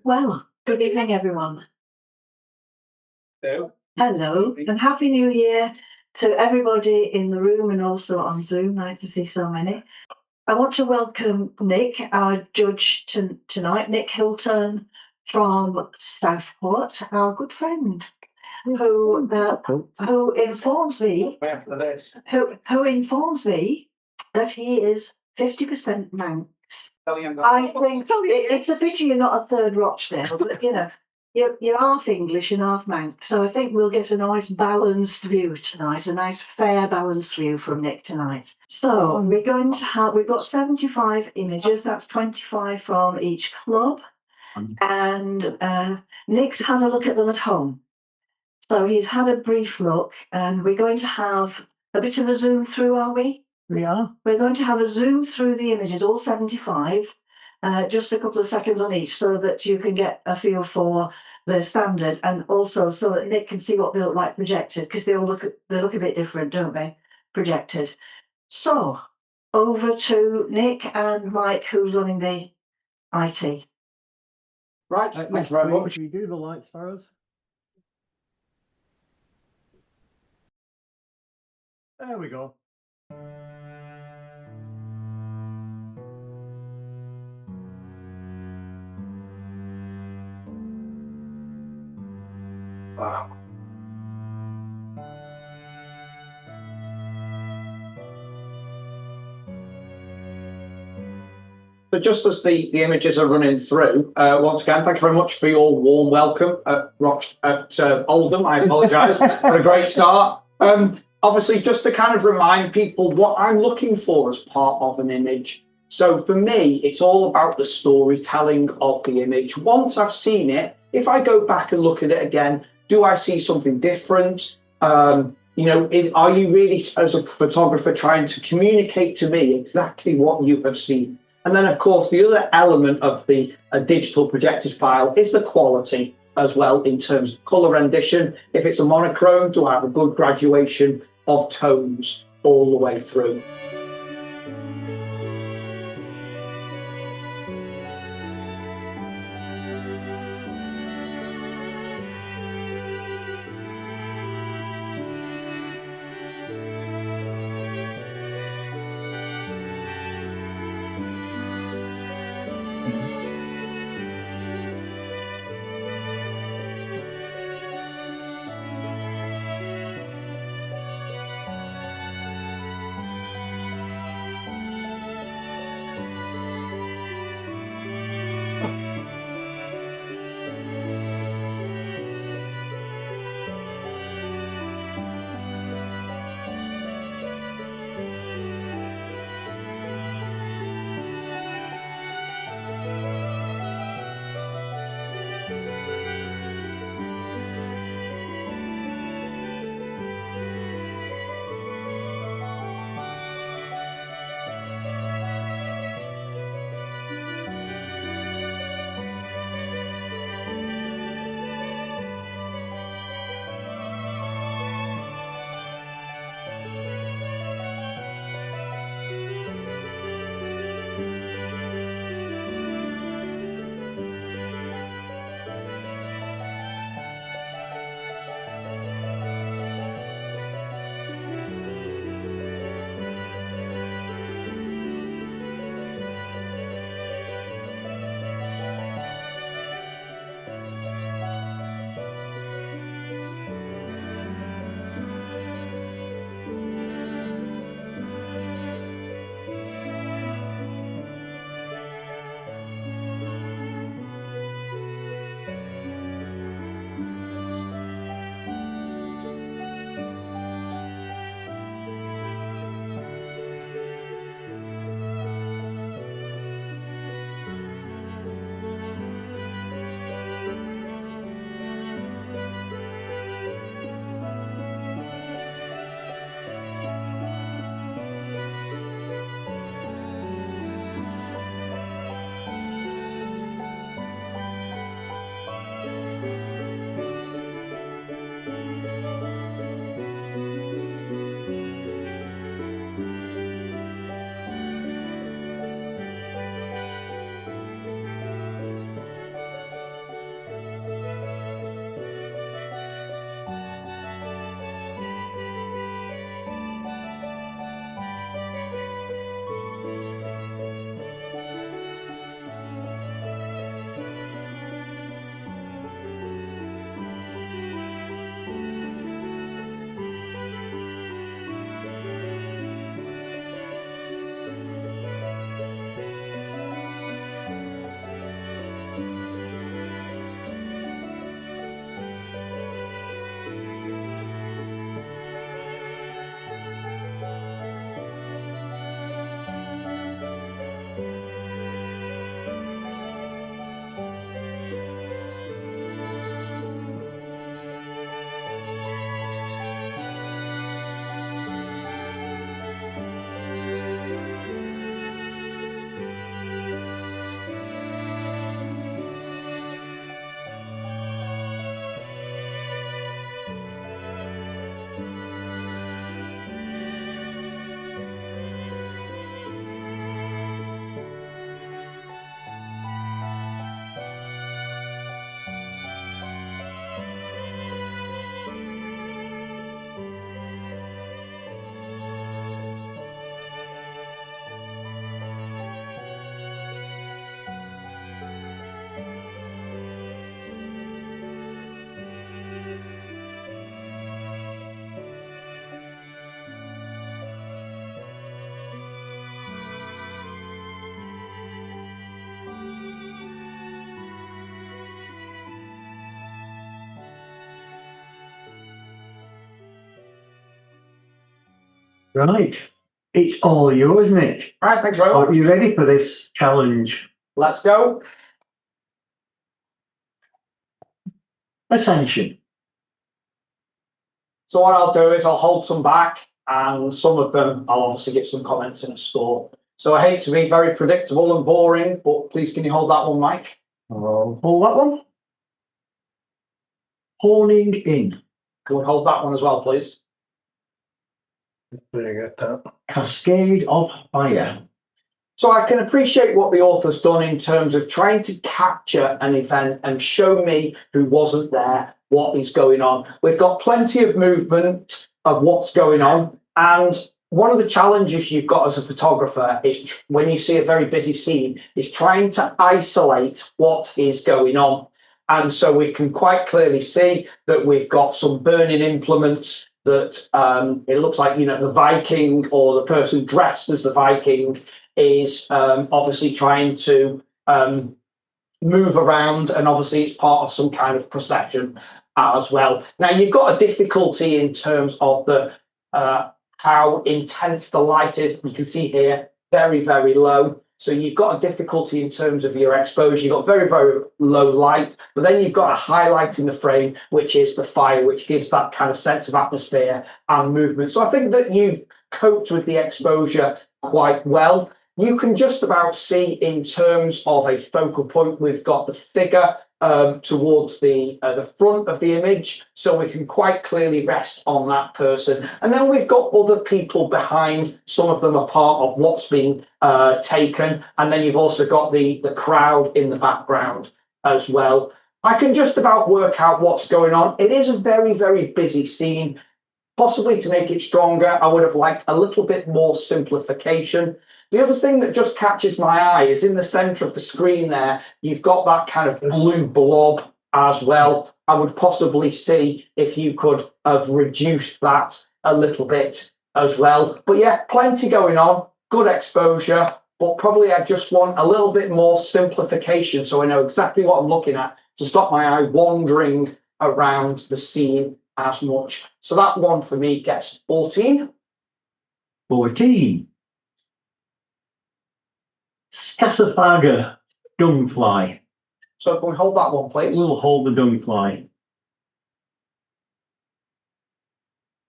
Well, good evening, everyone. Hello. Hello, and Happy New Year to everybody in the room and also on Zoom. Nice to see so many. I want to welcome Nick, our judge tonight, Nick Hilton from Southport, our good friend, who informs me that he is 50% Manx. I think it's a pity you're not a third Rochdale, but you're half English and half Manx, so I think we'll get a nice balanced view tonight, a nice fair balanced view from Nick tonight. So we've got 75 images, that's 25 from each club, and Nick's had a look at them at home. So he's had a brief look, and we're going to have a bit of a zoom through, are we? We are. We're going to have a zoom through the images, all 75, just a couple of seconds on each, so that you can get a feel for the standard, and also so that Nick can see what they look like projected, because they look a bit different, don't they? Projected. So over to Nick and Mike, who's running the IT. Right. Thanks very much. Can you do the lights for us? There we go. Wow. So just as the images are running through, once again, thank you very much for your warm welcome at Oldham. I apologise for a great start. Obviously, just to kind of remind people what I'm looking for as part of an image. So for me, it's all about the storytelling of the image. Once I've seen it, if I go back and look at it again, do I see something different? Are you really, as a photographer, trying to communicate to me exactly what you have seen? And then, of course, the other element of the digital projected file is the quality as well, in terms of colour rendition. If it's a monochrome, do I have a good graduation of tones all the way through? Right. It's all yours, Nick. Right, thanks very Are much. you ready for this challenge? Let's go. Ascension. So what I'll do is I'll hold some back, and some of them I'll obviously give some comments in a score. So I hate to be very predictable and boring, but please can you hold that one, Mike? I'll hold that one. Horning in. Can we hold that one as well, please? Did I get that? Cascade of fire. So I can appreciate what the author's done in terms of trying to capture an event and show me, who wasn't there, what is going on. We've got plenty of movement of what's going on. And one of the challenges you've got as a photographer is when you see a very busy scene, is trying to isolate what is going on. And so we can quite clearly see that we've got some burning implements, that it looks like, you know, the Viking or the person dressed as the Viking is obviously trying to move around, and obviously it's part of some kind of procession as well. Now you've got a difficulty in terms of the how intense the light is. You can see here, very, very low. So you've got a difficulty in terms of your exposure. You've got very, very low light, but then you've got a highlight in the frame, which is the fire, which gives that kind of sense of atmosphere and movement. So I think that you've coped with the exposure quite well. You can just about see in terms of a focal point, we've got the figure towards the front of the image, so we can quite clearly rest on that person. And then we've got other people behind. Some of them are part of what's been taken, and then you've also got the crowd in the background as well. I can just about work out what's going on. It is a very, very busy scene. Possibly to make it stronger, I would have liked a little bit more simplification. The other thing that just catches my eye is in the center of the screen there, you've got that kind of blue blob as well. I would possibly see if you could have reduced that a little bit as well. But yeah, plenty going on, good exposure, but probably I just want a little bit more simplification so I know exactly what I'm looking at to stop my eye wandering around the scene as much. So that one for me gets 14. 14. Scatterfagger. Dungfly. So can we hold that one, please? We'll hold the dungfly.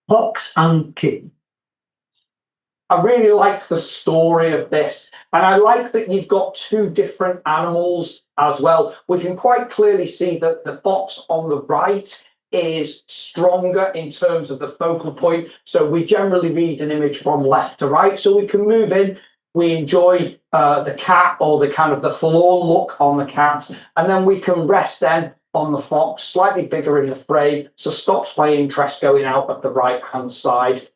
Fox and kitten. I really like the story of this, and I like that you've got two different animals as well. We can quite clearly see that the fox on the right is stronger in terms of the focal point. So we generally read an image from left to right, so we can move in. We enjoy the cat, or the kind of the forlorn look on the cat, and then we can rest then on the fox, slightly bigger in the frame, so stops my interest going out of the right hand side.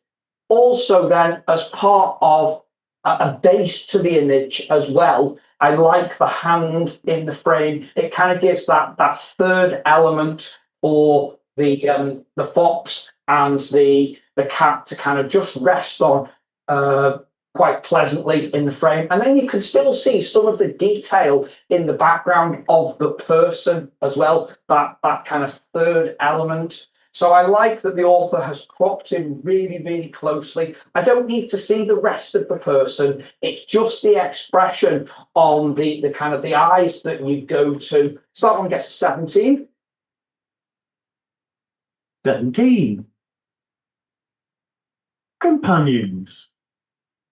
Also then, as part of a base to the image as well, I like the hand in the frame. It kind of gives that third element for the fox and the cat to kind of just rest on quite pleasantly in the frame. And then you can still see some of the detail in the background of the person as well, that kind of third element. So I like that the author has cropped in really, really closely. I don't need to see the rest of the person. It's just the expression on the kind of the eyes that you go to. So that one gets a 17. 17. Companions.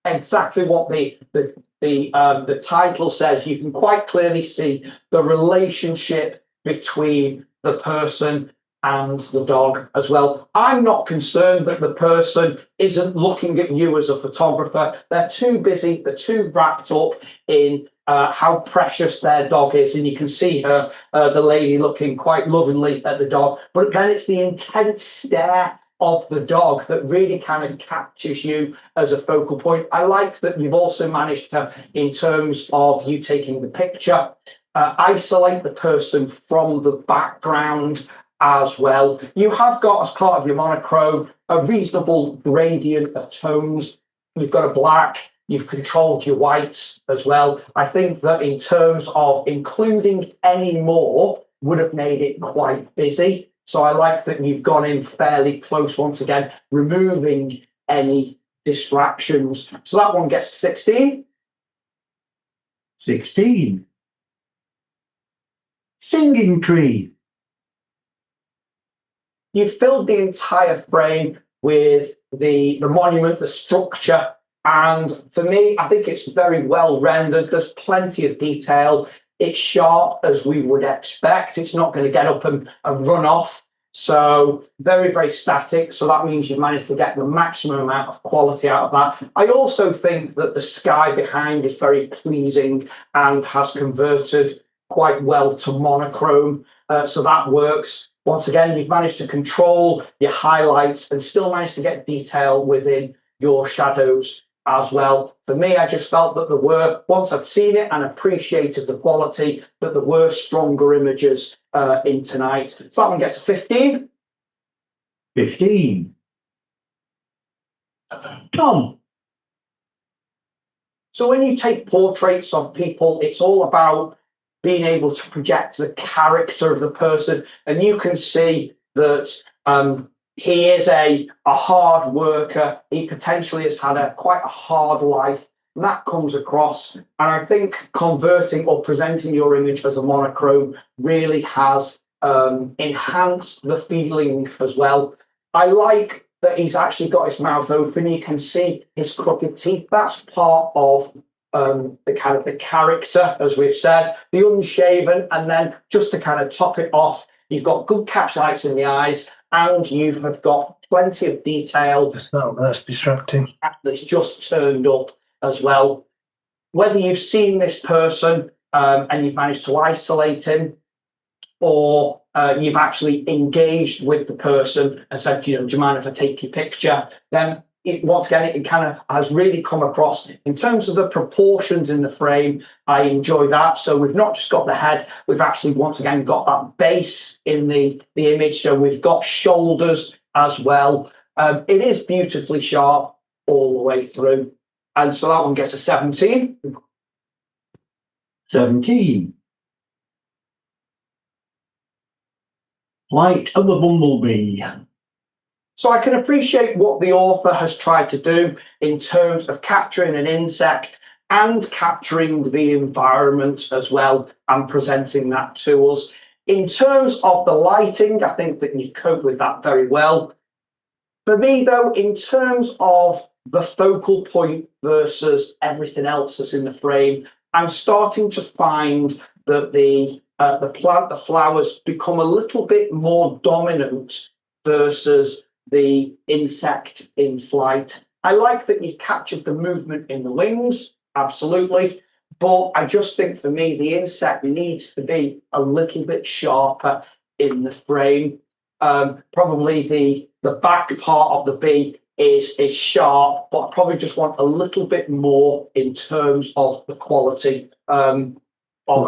Exactly what the title says. You can quite clearly see the relationship between the person and the dog as well. I'm not concerned that the person isn't looking at you as a photographer. They're too busy, they're too wrapped up in how precious their dog is, and you can see her, the lady, looking quite lovingly at the dog. But then it's the intense stare of the dog that really kind of captures you as a focal point. I like that you've also managed to, in terms of you taking the picture, isolate the person from the background as well. You have got, as part of your monochrome, a reasonable gradient of tones. You've got a black, you've controlled your whites as well. I think that in terms of including any more would have made it quite busy. So I like that you've gone in fairly close once again, removing any distractions. So that one gets 16. 16. Singing tree. You've filled the entire frame with the monument, the structure, and for me, I think it's very well rendered. There's plenty of detail. It's sharp as we would expect. It's not going to get up and run off. So very, very static. So that means you've managed to get the maximum amount of quality out of that. I also think that the sky behind is very pleasing and has converted quite well to monochrome. So that works. Once again, you've managed to control your highlights and still managed to get detail within your shadows as well. For me, I just felt that there were, once I'd seen it and appreciated the quality, that there were stronger images in tonight. So that one gets a 15. 15. Tom. So when you take portraits of people, it's all about being able to project the character of the person. And you can see that he is a hard worker. He potentially has had quite a hard life. And that comes across. And I think converting or presenting your image as a monochrome really has enhanced the feeling as well. I like that he's actually got his mouth open. You can see his crooked teeth. That's part of the kind of the character, as we've said, the unshaven, and then just to kind of top it off, you've got good catch lights in the eyes, and you have got plenty of detail. That's distracting. That's just turned up as well. Whether you've seen this person and you've managed to isolate him, or you've actually engaged with the person and said, you know, do you mind if I take your picture? Then once again, it kind of has really come across. In terms of the proportions in the frame, I enjoy that. So we've not just got the head, we've actually once again got that base in the image. So we've got shoulders as well. It is beautifully sharp all the way through. And so that one gets a 17. 17. Flight of the bumblebee. So I can appreciate what the author has tried to do in terms of capturing an insect and capturing the environment as well and presenting that to us. In terms of the lighting, I think that you've coped with that very well. For me, though, in terms of the focal point versus everything else that's in the frame, I'm starting to find that the flowers become a little bit more dominant versus the insect in flight. I like that you've captured the movement in the wings, absolutely. But I just think for me, the insect needs to be a little bit sharper in the frame. Probably the back part of the bee is sharp, but I probably just want a little bit more in terms of the quality of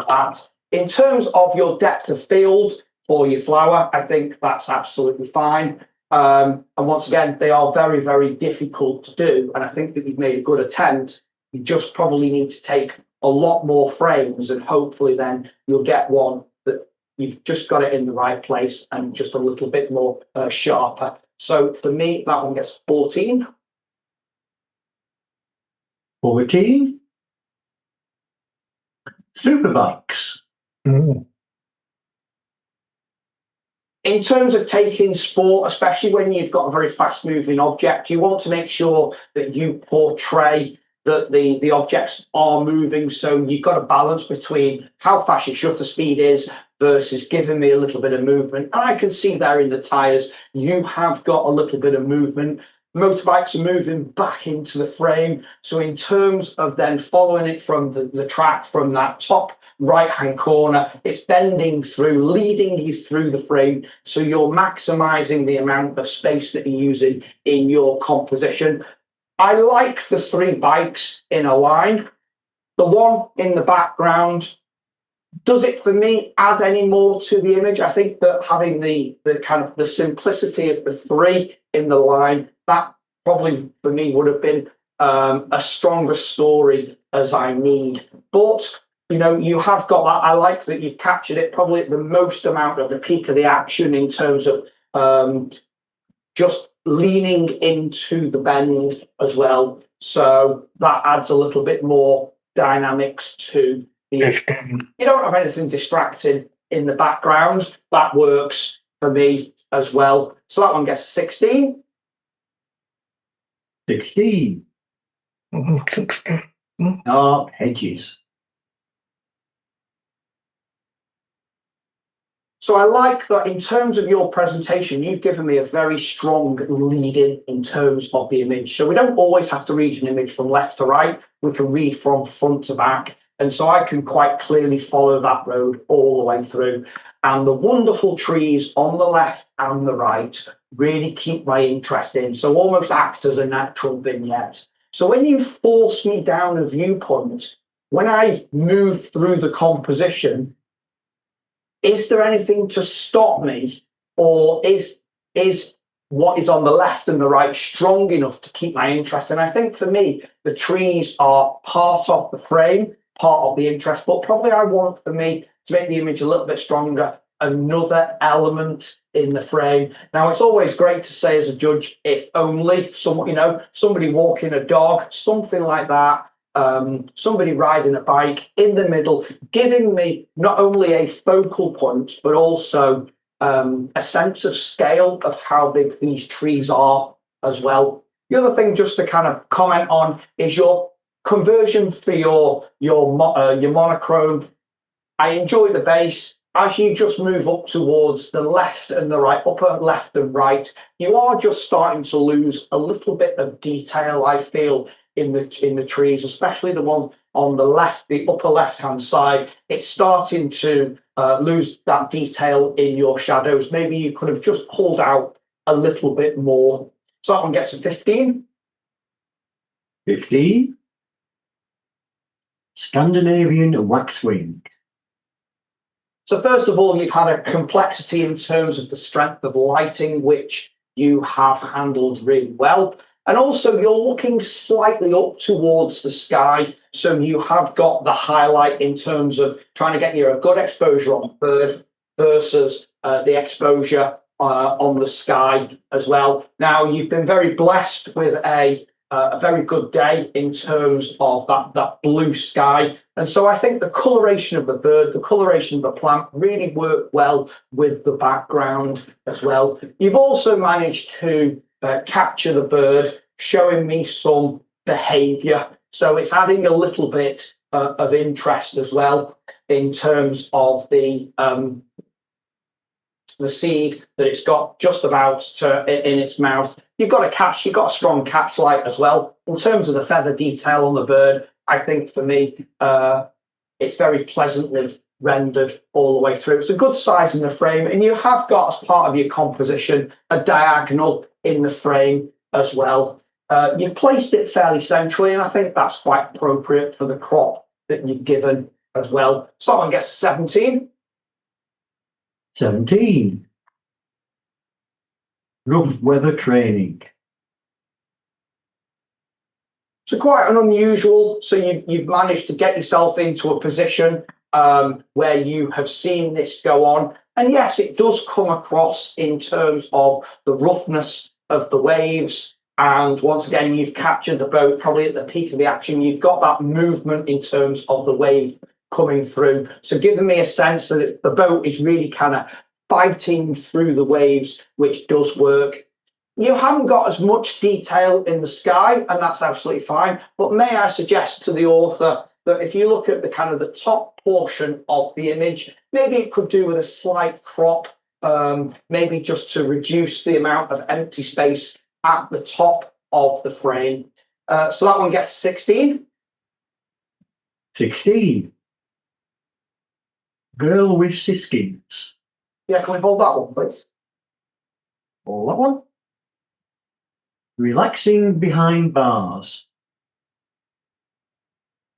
that. In terms of your depth of field for your flower, I think that's absolutely fine. And once again, they are very, very difficult to do. And I think that you've made a good attempt. You just probably need to take a lot more frames, and hopefully then you'll get one that you've just got it in the right place and just a little bit more sharper. So for me, that one gets 14. 14. Superbikes. Mm. In terms of taking sport, especially when you've got a very fast moving object, you want to make sure that you portray that the objects are moving. So you've got a balance between how fast your shutter speed is versus giving me a little bit of movement. And I can see there in the tyres, you have got a little bit of movement. Motorbikes are moving back into the frame. So in terms of then following it from the track from that top right-hand corner, it's bending through, leading you through the frame. So you're maximizing the amount of space that you're using in your composition. I like the 3 bikes in a line. The one in the background, does it for me add any more to the image? I think that having the kind of the simplicity of the 3 in the line, that probably for me would have been a stronger story as I need. But you know, you have got that. I like that you've captured it probably at the most amount of the peak of the action in terms of just leaning into the bend as well. So that adds a little bit more dynamics to the. 15. You don't have anything distracting in the background. That works for me as well. So that one gets a 16. 16. 16. Dark hedges. So I like that in terms of your presentation, you've given me a very strong lead in terms of the image. So we don't always have to read an image from left to right. We can read from front to back. And so I can quite clearly follow that road all the way through. And the wonderful trees on the left and the right really keep my interest in. So almost act as a natural vignette. So when you force me down a viewpoint, when I move through the composition, is there anything to stop me, or is what is on the left and the right strong enough to keep my interest? And I think for me, the trees are part of the frame, part of the interest, but probably I want for me to make the image a little bit stronger, another element in the frame. Now, it's always great to say as a judge, if only someone, somebody walking a dog, something like that. Somebody riding a bike in the middle, giving me not only a focal point, but also a sense of scale of how big these trees are as well. The other thing just to kind of comment on is your conversion for your monochrome. I enjoy the base. As you just move up towards the left and the right, upper left and right, you are just starting to lose a little bit of detail, I feel, in the trees, especially the one on the left, the upper left-hand side. It's starting to lose that detail in your shadows. Maybe you could have just pulled out a little bit more. So that one gets a 15. 15. Scandinavian waxwing. So first of all, you've had a complexity in terms of the strength of lighting, which you have handled really well. And also you're looking slightly up towards the sky. So you have got the highlight in terms of trying to get you a good exposure on the bird versus the exposure on the sky as well. Now, you've been very blessed with a very good day in terms of that blue sky. And so I think the coloration of the bird, the coloration of the plant really worked well with the background as well. You've also managed to capture the bird, showing me some behavior. So it's adding a little bit of interest as well in terms of the seed that it's got just about in its mouth. You've got a strong catch light as well. In terms of the feather detail on the bird, I think for me, it's very pleasantly rendered all the way through. It's a good size in the frame, and you have got, as part of your composition, a diagonal in the frame as well. You've placed it fairly centrally, and I think that's quite appropriate for the crop that you've given as well. So that one gets a 17. 17. Rough weather training. So quite an unusual. So you've managed to get yourself into a position where you have seen this go on. And yes, it does come across in terms of the roughness of the waves. And once again, you've captured the boat probably at the peak of the action. You've got that movement in terms of the wave coming through. So giving me a sense that the boat is really kind of fighting through the waves, which does work. You haven't got as much detail in the sky, and that's absolutely fine. But may I suggest to the author that if you look at the kind of the top portion of the image, maybe it could do with a slight crop, maybe just to reduce the amount of empty space at the top of the frame. So that one gets 16. 16. Girl with siskins. Yeah, can we hold that one, please? All that one. Relaxing behind bars.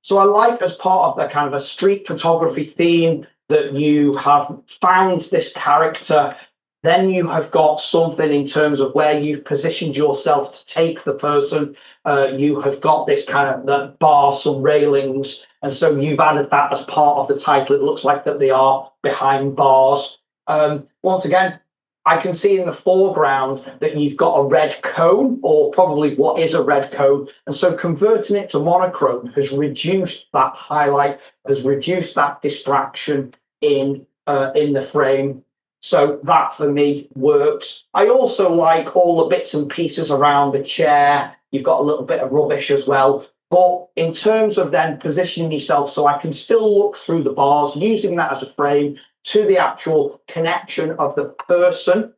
So I like, as part of the kind of a street photography theme, that you have found this character. Then you have got something in terms of where you've positioned yourself to take the person. You have got this kind of the bar, some railings. And so you've added that as part of the title. It looks like that they are behind bars. Once again, I can see in the foreground that you've got a red cone, or probably what is a red cone. And so converting it to monochrome has reduced that highlight, has reduced that distraction in the frame. So that for me works. I also like all the bits and pieces around the chair. You've got a little bit of rubbish as well. But in terms of then positioning yourself so I can still look through the bars, using that as a frame to the actual connection of the person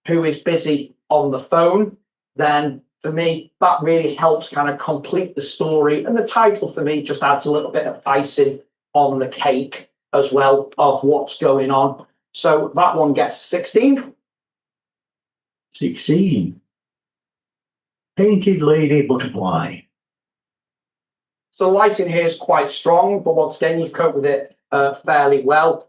who is busy on the phone, then for me, that really helps kind of complete the story. And the title for me just adds a little bit of icing on the cake as well of what's going on. So that one gets 16. 16. Painted lady butterfly. So the lighting here is quite strong, but once again, you've coped with it fairly well.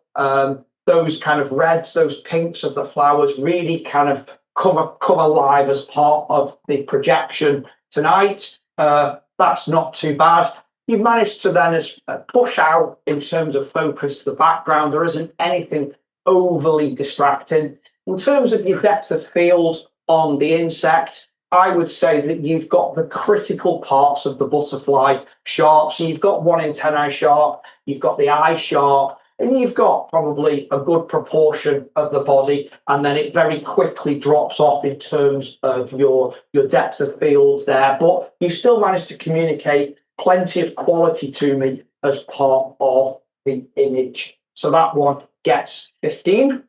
Those kind of reds, those pinks of the flowers really kind of come alive as part of the projection tonight. That's not too bad. You've managed to then push out in terms of focus the background. There isn't anything overly distracting. In terms of your depth of field on the insect, I would say that you've got the critical parts of the butterfly sharp. So you've got 1 antennae sharp, you've got the eye sharp, and you've got probably a good proportion of the body, and then it very quickly drops off in terms of your depth of field there. But you still managed to communicate plenty of quality to me as part of the image. So that one gets 15.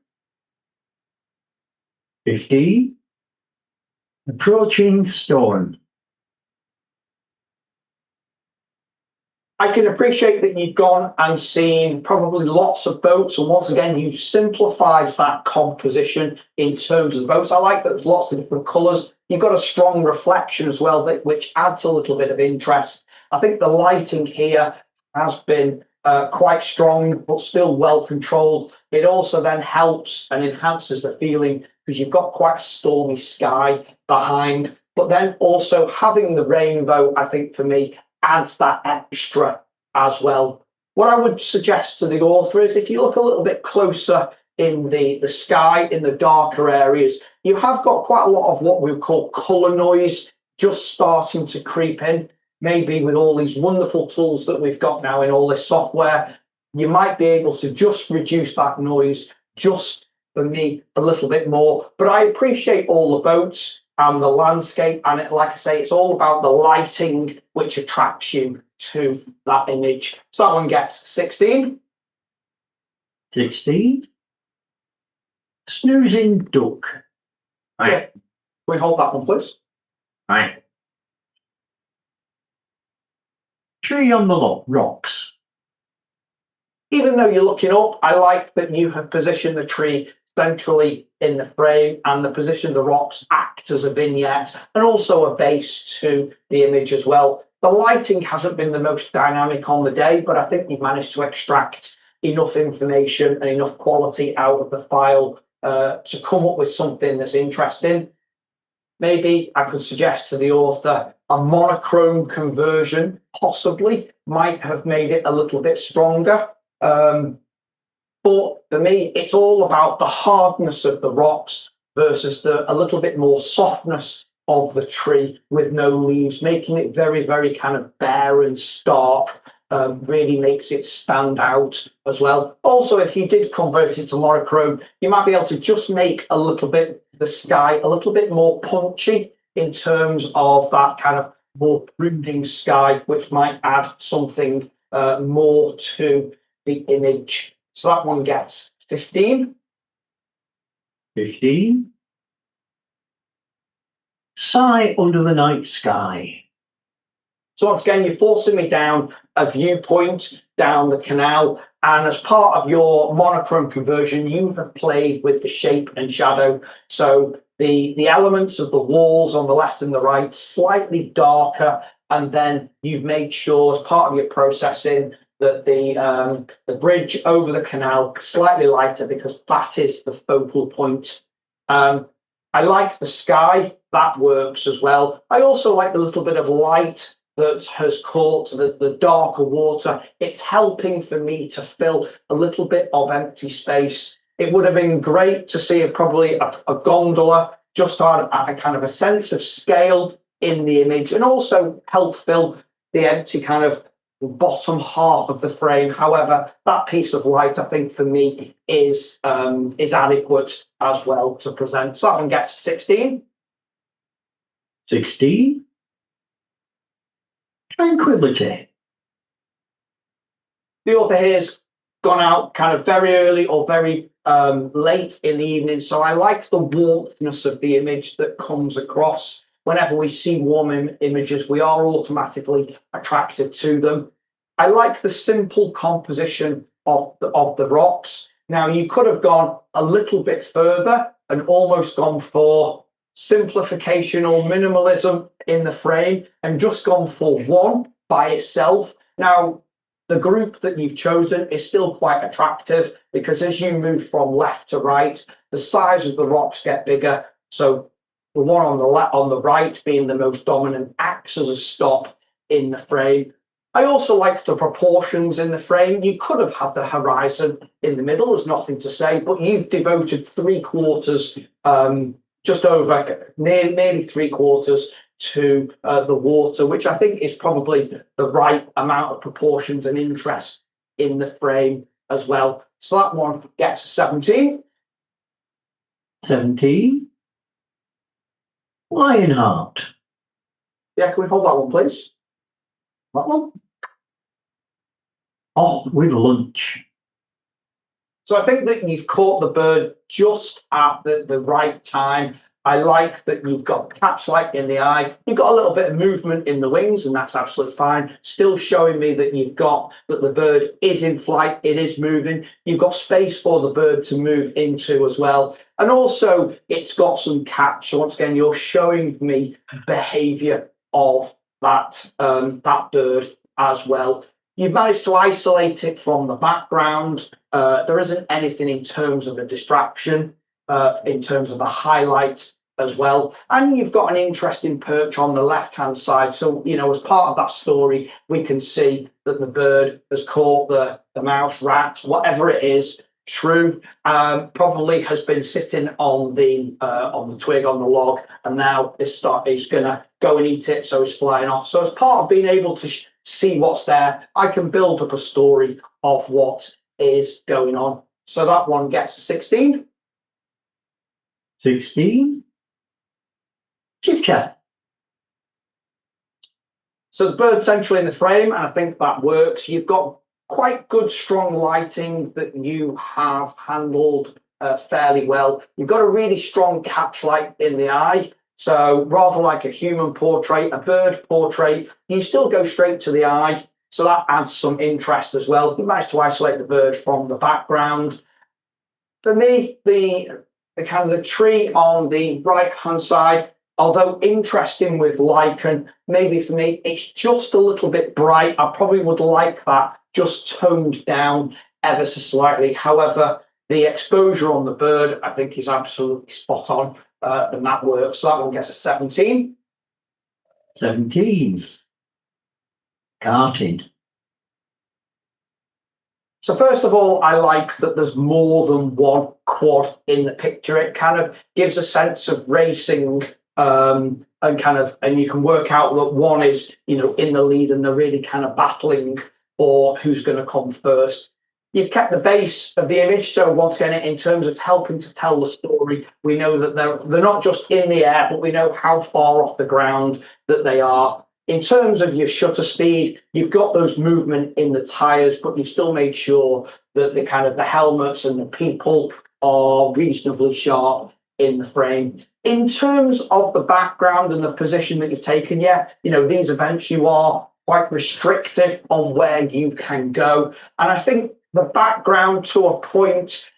15. Approaching storm. I can appreciate that you've gone and seen probably lots of boats, and once again, you've simplified that composition in terms of the boats. I like that there's lots of different colours. You've got a strong reflection as well, which adds a little bit of interest. I think the lighting here has been quite strong, but still well controlled. It also then helps and enhances the feeling because you've got quite a stormy sky behind, but then also having the rainbow, I think for me, adds that extra as well. What I would suggest to the author is if you look a little bit closer in the sky, in the darker areas, you have got quite a lot of what we call colour noise just starting to creep in. Maybe with all these wonderful tools that we've got now in all this software, you might be able to just reduce that noise just for me a little bit more. But I appreciate all the boats and the landscape, and like I say, it's all about the lighting which attracts you to that image. So that one gets 16. 16. Snoozing duck. Yeah. Can we hold that one, please? Right. Tree on the rocks. Even though you're looking up, I like that you have positioned the tree centrally in the frame, and the position of the rocks act as a vignette and also a base to the image as well. The lighting hasn't been the most dynamic on the day, but I think you've managed to extract enough information and enough quality out of the file to come up with something that's interesting. Maybe I could suggest to the author a monochrome conversion possibly might have made it a little bit stronger. But for me, it's all about the hardness of the rocks versus a little bit more softness of the tree with no leaves, making it very, very kind of bare and stark. Really makes it stand out as well. Also, if you did convert it to monochrome, you might be able to just make a little bit the sky a little bit more punchy in terms of that kind of more brooding sky, which might add something more to the image. So that one gets 15. 15. Sigh under the night sky. So once again, you're forcing me down a viewpoint down the canal, and as part of your monochrome conversion, you have played with the shape and shadow. So the elements of the walls on the left and the right slightly darker, and then you've made sure as part of your processing that the bridge over the canal slightly lighter because that is the focal point. I like the sky, that works as well. I also like the little bit of light that has caught the darker water. It's helping for me to fill a little bit of empty space. It would have been great to see probably a gondola just on a kind of a sense of scale in the image, and also help fill the empty kind of bottom half of the frame. However, that piece of light, I think for me, is adequate as well to present. So that one gets 16. 16. Tranquility. The author here's gone out kind of very early or very late in the evening, so I like the warmthness of the image that comes across. Whenever we see warm images, we are automatically attracted to them. I like the simple composition of the rocks. Now, you could have gone a little bit further and almost gone for simplification or minimalism in the frame and just gone for one by itself. Now, the group that you've chosen is still quite attractive, because as you move from left to right, the size of the rocks get bigger. So the one on the left, on the right, being the most dominant, acts as a stop in the frame. I also like the proportions in the frame. You could have had the horizon in the middle, there's nothing to say, but you've devoted 3/4, just over nearly 3/4 to the water, which I think is probably the right amount of proportions and interest in the frame as well. So that one gets a 17. 17. Lionheart. Yeah, can we hold that one, please? That one. Off with lunch. So I think that you've caught the bird just at the right time. I like that you've got the catchlight in the eye. You've got a little bit of movement in the wings, and that's absolutely fine. Still showing me that that the bird is in flight, it is moving. You've got space for the bird to move into as well. And also it's got some catch. So once again, you're showing me behavior of that bird as well. You've managed to isolate it from the background. There isn't anything in terms of a distraction, in terms of a highlight as well. And you've got an interesting perch on the left-hand side. So, you know, as part of that story, we can see that the bird has caught the mouse, rat, whatever it is, shrew, probably has been sitting on the twig, on the log, and now is going to go and eat it, so it's flying off. So as part of being able to see what's there, I can build up a story of what is going on. So that one gets a 16. 16. Chit chat. So the bird's central in the frame, and I think that works. You've got quite good, strong lighting that you have handled fairly well. You've got a really strong catchlight in the eye. So rather like a human portrait, a bird portrait, you still go straight to the eye. So that adds some interest as well. You managed to isolate the bird from the background. For me, the kind of the tree on the right-hand side, although interesting with lichen, maybe for me, it's just a little bit bright. I probably would like that just toned down ever so slightly. However, the exposure on the bird, I think, is absolutely spot on, and that works. So that one gets a 17. 17. Karting. So first of all, I like that there's more than one quad in the picture. It kind of gives a sense of racing, and you can work out that one is, you know, in the lead, and they're really kind of battling for who's going to come first. You've kept the base of the image, so once again, in terms of helping to tell the story, we know that they're not just in the air, but we know how far off the ground that they are. In terms of your shutter speed, you've got those movement in the tires, but you still made sure that the kind of the helmets and the people are reasonably sharp in the frame. In terms of the background and the position that you've taken, yeah, you know, these events, you are quite restricted on where you can go. And I think the background to a point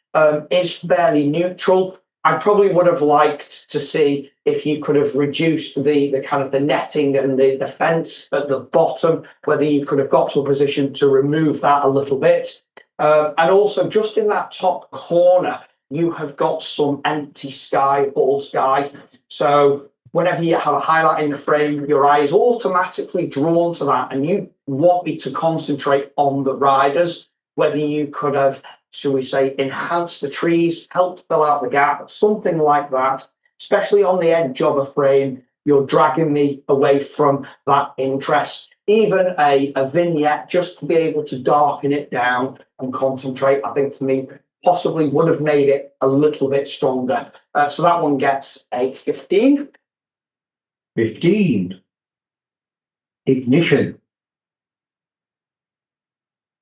is fairly neutral. I probably would have liked to see if you could have reduced the kind of the netting and the fence at the bottom, whether you could have got to a position to remove that a little bit. And also just in that top corner, you have got some empty sky, bald sky. So whenever you have a highlight in the frame, your eye is automatically drawn to that, and you want me to concentrate on the riders. Whether you could have should we say, enhance the trees, help fill out the gap, something like that, especially on the edge of a frame. You're dragging me away from that interest. Even a vignette, just to be able to darken it down and concentrate, I think for me, possibly would have made it a little bit stronger. So that one gets a 15. 15. Ignition.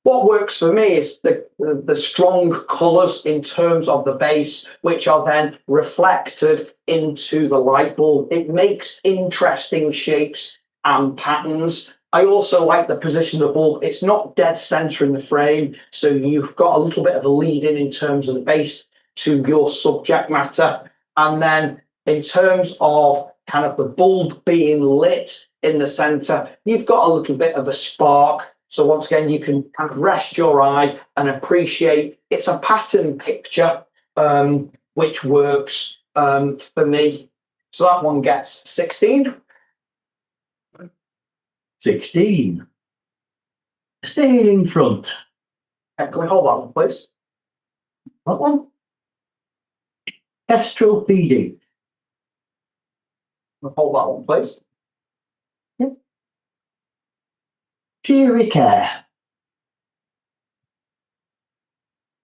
What works for me is the strong colours in terms of the base, which are then reflected into the light bulb. It makes interesting shapes and patterns. I also like the position of the bulb. It's not dead centre in the frame, so you've got a little bit of a lead in terms of the base to your subject matter. And then in terms of kind of the bulb being lit in the centre, you've got a little bit of a spark. So once again, you can kind of rest your eye and appreciate it's a pattern picture, which works for me. So that one gets 16. 16. Staying in front. Can we hold that one, please? That one. Kestrel feeding. Hold that one, please. Cheery care.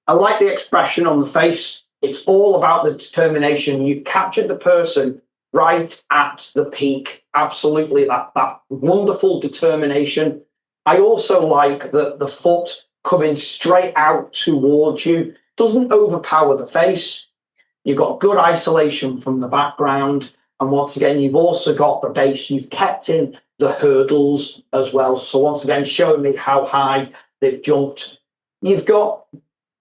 I like the expression on the face. It's all about the determination. You've captured the person right at the peak. Absolutely, that wonderful determination. I also like the foot coming straight out towards you. Doesn't overpower the face. You've got good isolation from the background. And once again, you've also got the base. You've kept in the hurdles as well. So once again, showing me how high they've jumped. You've got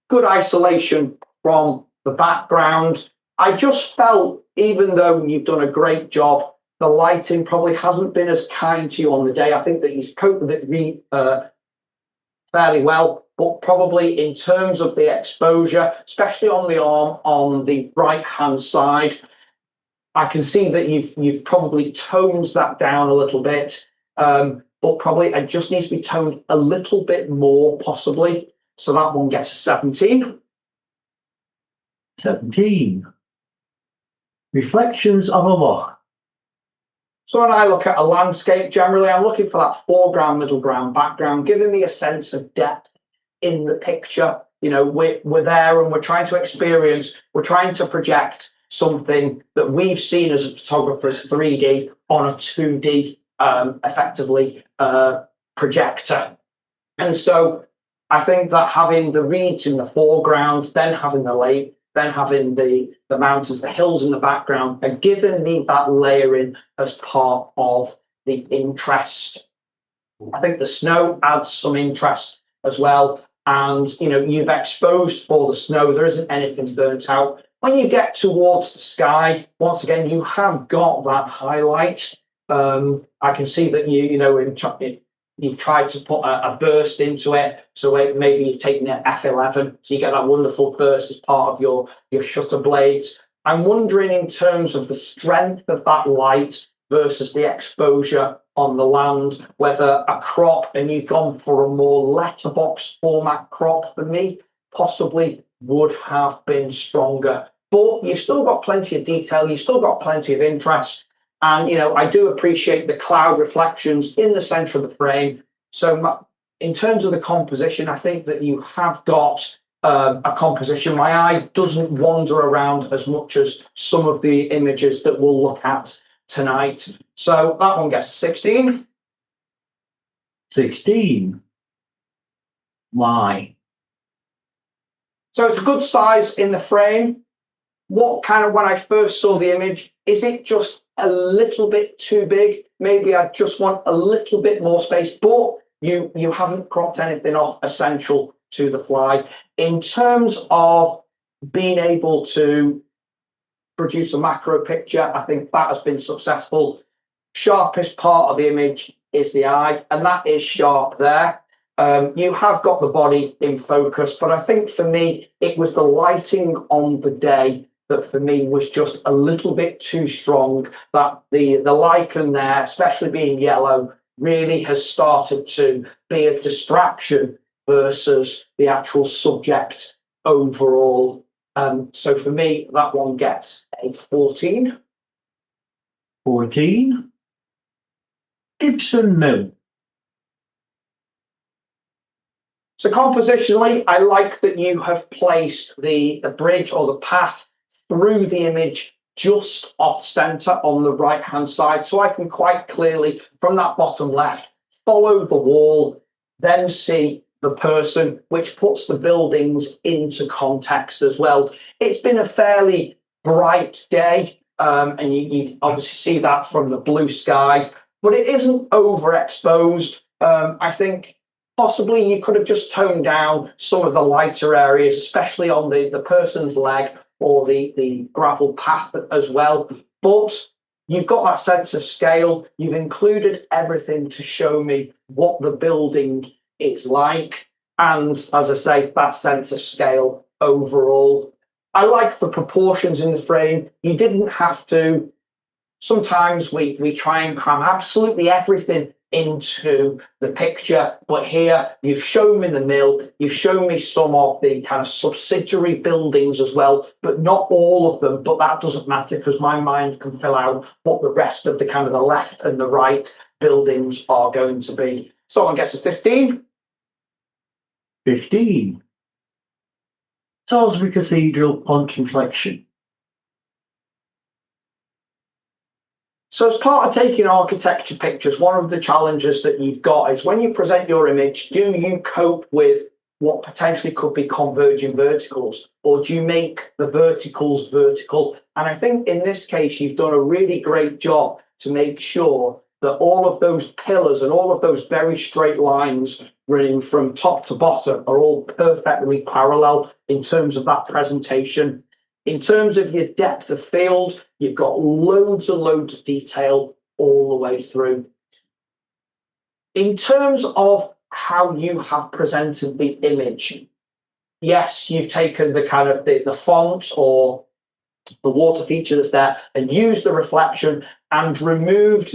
good isolation from the background. I just felt, even though you've done a great job, the lighting probably hasn't been as kind to you on the day. I think that you've coped with it fairly well, but probably in terms of the exposure, especially on the arm on the right hand side, I can see that you've probably toned that down a little bit, but probably it just needs to be toned a little bit more, possibly. So that one gets a 17. 17. Reflections of a loch. So when I look at a landscape, generally I'm looking for that foreground, middle ground, background, giving me a sense of depth in the picture. You know, we're there and we're trying to experience, we're trying to project something that we've seen as a photographer as 3D on a 2D effectively projector. And so I think that having the reeds in the foreground, then having the lake, then having the mountains, the hills in the background, and giving me that layering as part of the interest. I think the snow adds some interest as well. And, you know, you've exposed for the snow. There isn't anything burnt out. When you get towards the sky, once again, you have got that highlight. I can see that you've tried to put a burst into it. So maybe you've taken it F11, so you get that wonderful burst as part of your shutter blades. I'm wondering, in terms of the strength of that light versus the exposure on the land, whether a crop, and you've gone for a more letterbox format crop for me, possibly would have been stronger. But you've still got plenty of detail, you've still got plenty of interest. And, you know, I do appreciate the cloud reflections in the center of the frame. So in terms of the composition, I think that you have got a composition. My eye doesn't wander around as much as some of the images that we'll look at tonight. So that one gets 16. 16. Why? So it's a good size in the frame. What kind of, when I first saw the image, is it just a little bit too big? Maybe I just want a little bit more space, but you haven't cropped anything off essential to the fly. In terms of being able to produce a macro picture, I think that has been successful. Sharpest part of the image is the eye, and that is sharp there. You have got the body in focus, but I think for me, it was the lighting on the day that for me was just a little bit too strong. That the lichen there, especially being yellow, really has started to be a distraction versus the actual subject overall. So for me, that one gets a 14. 14. Gibson Mill. So compositionally, I like that you have placed the bridge or the path through the image just off centre on the right hand side. So I can quite clearly, from that bottom left, follow the wall, then see the person, which puts the buildings into context as well. It's been a fairly bright day, and you obviously see that from the blue sky, but it isn't overexposed. I think possibly you could have just toned down some of the lighter areas, especially on the person's leg or the gravel path as well. But you've got that sense of scale. You've included everything to show me what the building is like. And as I say, that sense of scale overall. I like the proportions in the frame. You didn't have to. Sometimes we try and cram absolutely everything into the picture, but here you've shown me the mill, you've shown me some of the kind of subsidiary buildings as well, but not all of them. But that doesn't matter because my mind can fill out what the rest of the kind of the left and the right buildings are going to be. Someone gets a 15. 15. Salisbury Cathedral Ponteflexion. So as part of taking architecture pictures, one of the challenges that you've got is when you present your image, do you cope with what potentially could be converging verticals, or do you make the verticals vertical? And I think in this case, you've done a really great job to make sure that all of those pillars and all of those very straight lines running from top to bottom are all perfectly parallel in terms of that presentation. In terms of your depth of field, you've got loads and loads of detail all the way through. In terms of how you have presented the image, yes, you've taken the kind of the font or the water feature that's there and used the reflection and removed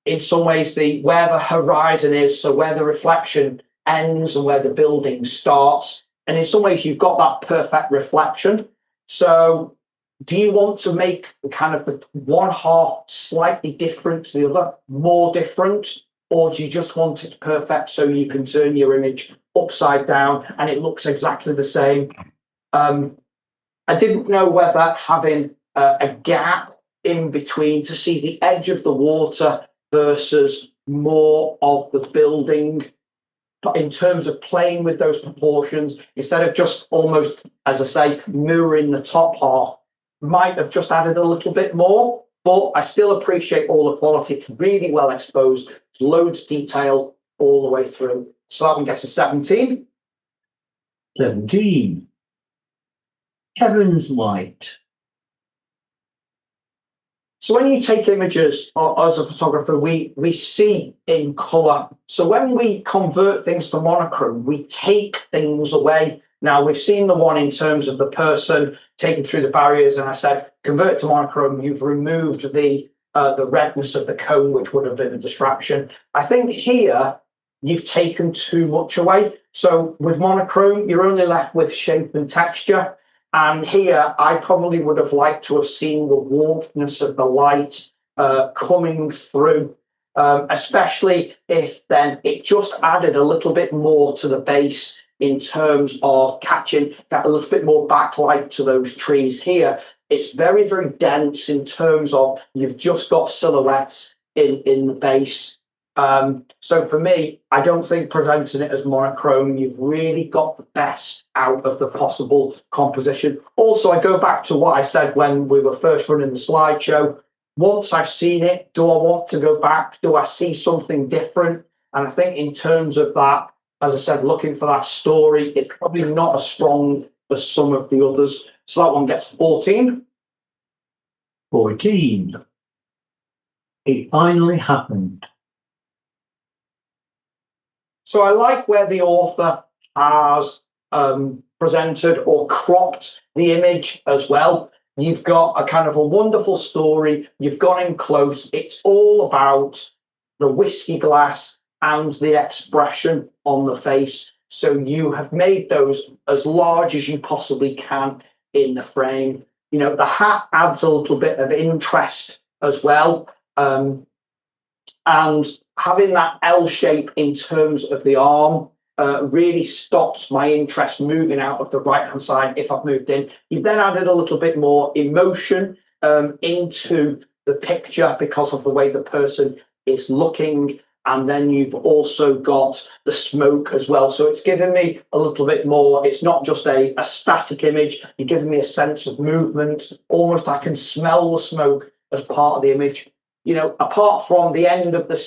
in some ways, where the horizon is, so where the reflection ends and where the building starts. And in some ways, you've got that perfect reflection. So do you want to make kind of the one half slightly different to the other, more different? Or do you just want it perfect so you can turn your image upside down and it looks exactly the same? I didn't know whether having a gap in between to see the edge of the water versus more of the building, in terms of playing with those proportions, instead of just almost, as I say, mirroring the top half, might have just added a little bit more, but I still appreciate all the quality. It's really well exposed, loads of detail all the way through. So that one gets a 17. 17. Kevin's Light. So when you take images as a photographer, we see in colour. So when we convert things to monochrome, we take things away. Now we've seen the one in terms of the person taking through the barriers, and I said, convert to monochrome, you've removed the redness of the cone, which would have been a distraction. I think here you've taken too much away. So with monochrome, you're only left with shape and texture. And here, I probably would have liked to have seen the warmthness of the light coming through, especially if then it just added a little bit more to the base in terms of catching that a little bit more backlight to those trees here. It's very, very dense in terms of you've just got silhouettes in the base. So for me, I don't think presenting it as monochrome, you've really got the best out of the possible composition. Also, I go back to what I said when we were first running the slideshow. Once I've seen it, do I want to go back? Do I see something different? And I think in terms of that, as I said, looking for that story, it's probably not as strong as some of the others. So that one gets 14. 14. It finally happened. So I like where the author has presented or cropped the image as well. You've got a kind of a wonderful story. You've gone in close. It's all about the whiskey glass and the expression on the face. So you have made those as large as you possibly can in the frame. You know, the hat adds a little bit of interest as well. And having that L shape in terms of the arm really stops my interest moving out of the right hand side if I've moved in. You've then added a little bit more emotion into the picture because of the way the person is looking. And then you've also got the smoke as well. So it's given me a little bit more. It's not just a static image. You're giving me a sense of movement. Almost I can smell the smoke as part of the image. You know, apart from the end of the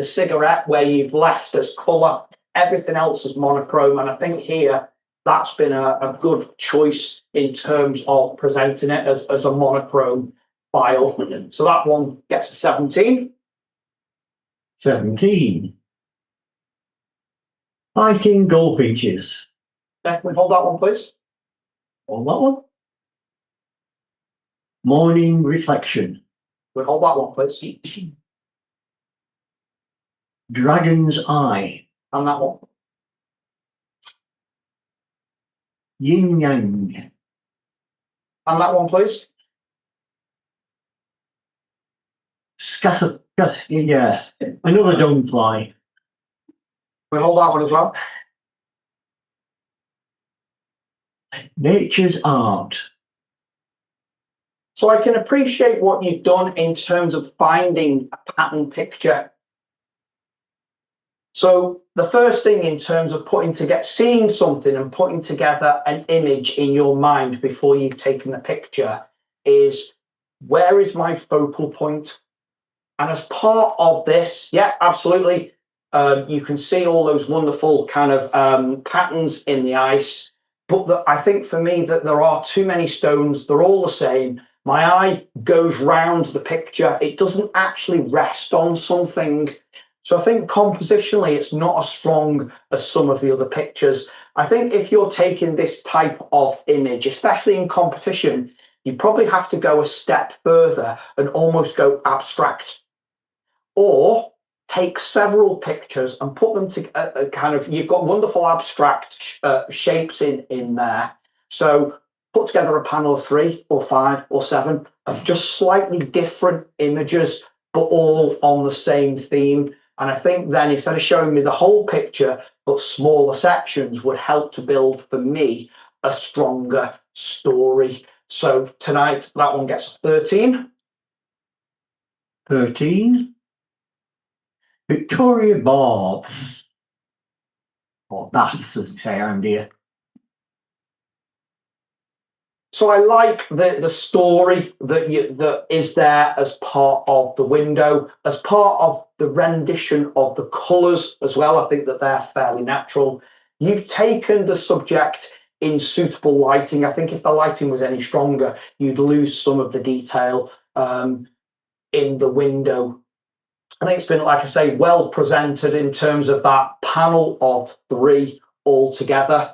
cigarette where you've left as colour, everything else is monochrome. And I think here that's been a good choice in terms of presenting it as a monochrome file. So that one gets a 17. 17. Fighting goldfinches. Can we hold that one, please? Hold that one. Morning reflection. We hold that one, please. Dragon's eye. And that one. Yin yang. And that one, please. Yeah, another dung-fly. We hold that one as well. Nature's art. So I can appreciate what you've done in terms of finding a pattern picture. So the first thing in terms of seeing something and putting together an image in your mind before you've taken the picture is, where is my focal point? And as part of this, yeah, absolutely, you can see all those wonderful kind of patterns in the ice. But I think for me that there are too many stones. They're all the same. My eye goes round the picture. It doesn't actually rest on something. So I think compositionally, it's not as strong as some of the other pictures. I think if you're taking this type of image, especially in competition, you probably have to go a step further and almost go abstract. Or take several pictures and put them to you've got wonderful abstract shapes in there. So put together a panel of 3 or 5 or 7 of just slightly different images, but all on the same theme. And I think then instead of showing me the whole picture, but smaller sections would help to build for me a stronger story. So tonight, that one gets a 13. 13. Victoria Barbs. Or baths, as we say around here. So I like the story that is there as part of the window, as part of the rendition of the colours as well. I think that they're fairly natural. You've taken the subject in suitable lighting. I think if the lighting was any stronger, you'd lose some of the detail in the window. I think it's been, like I say, well presented in terms of that panel of 3 altogether.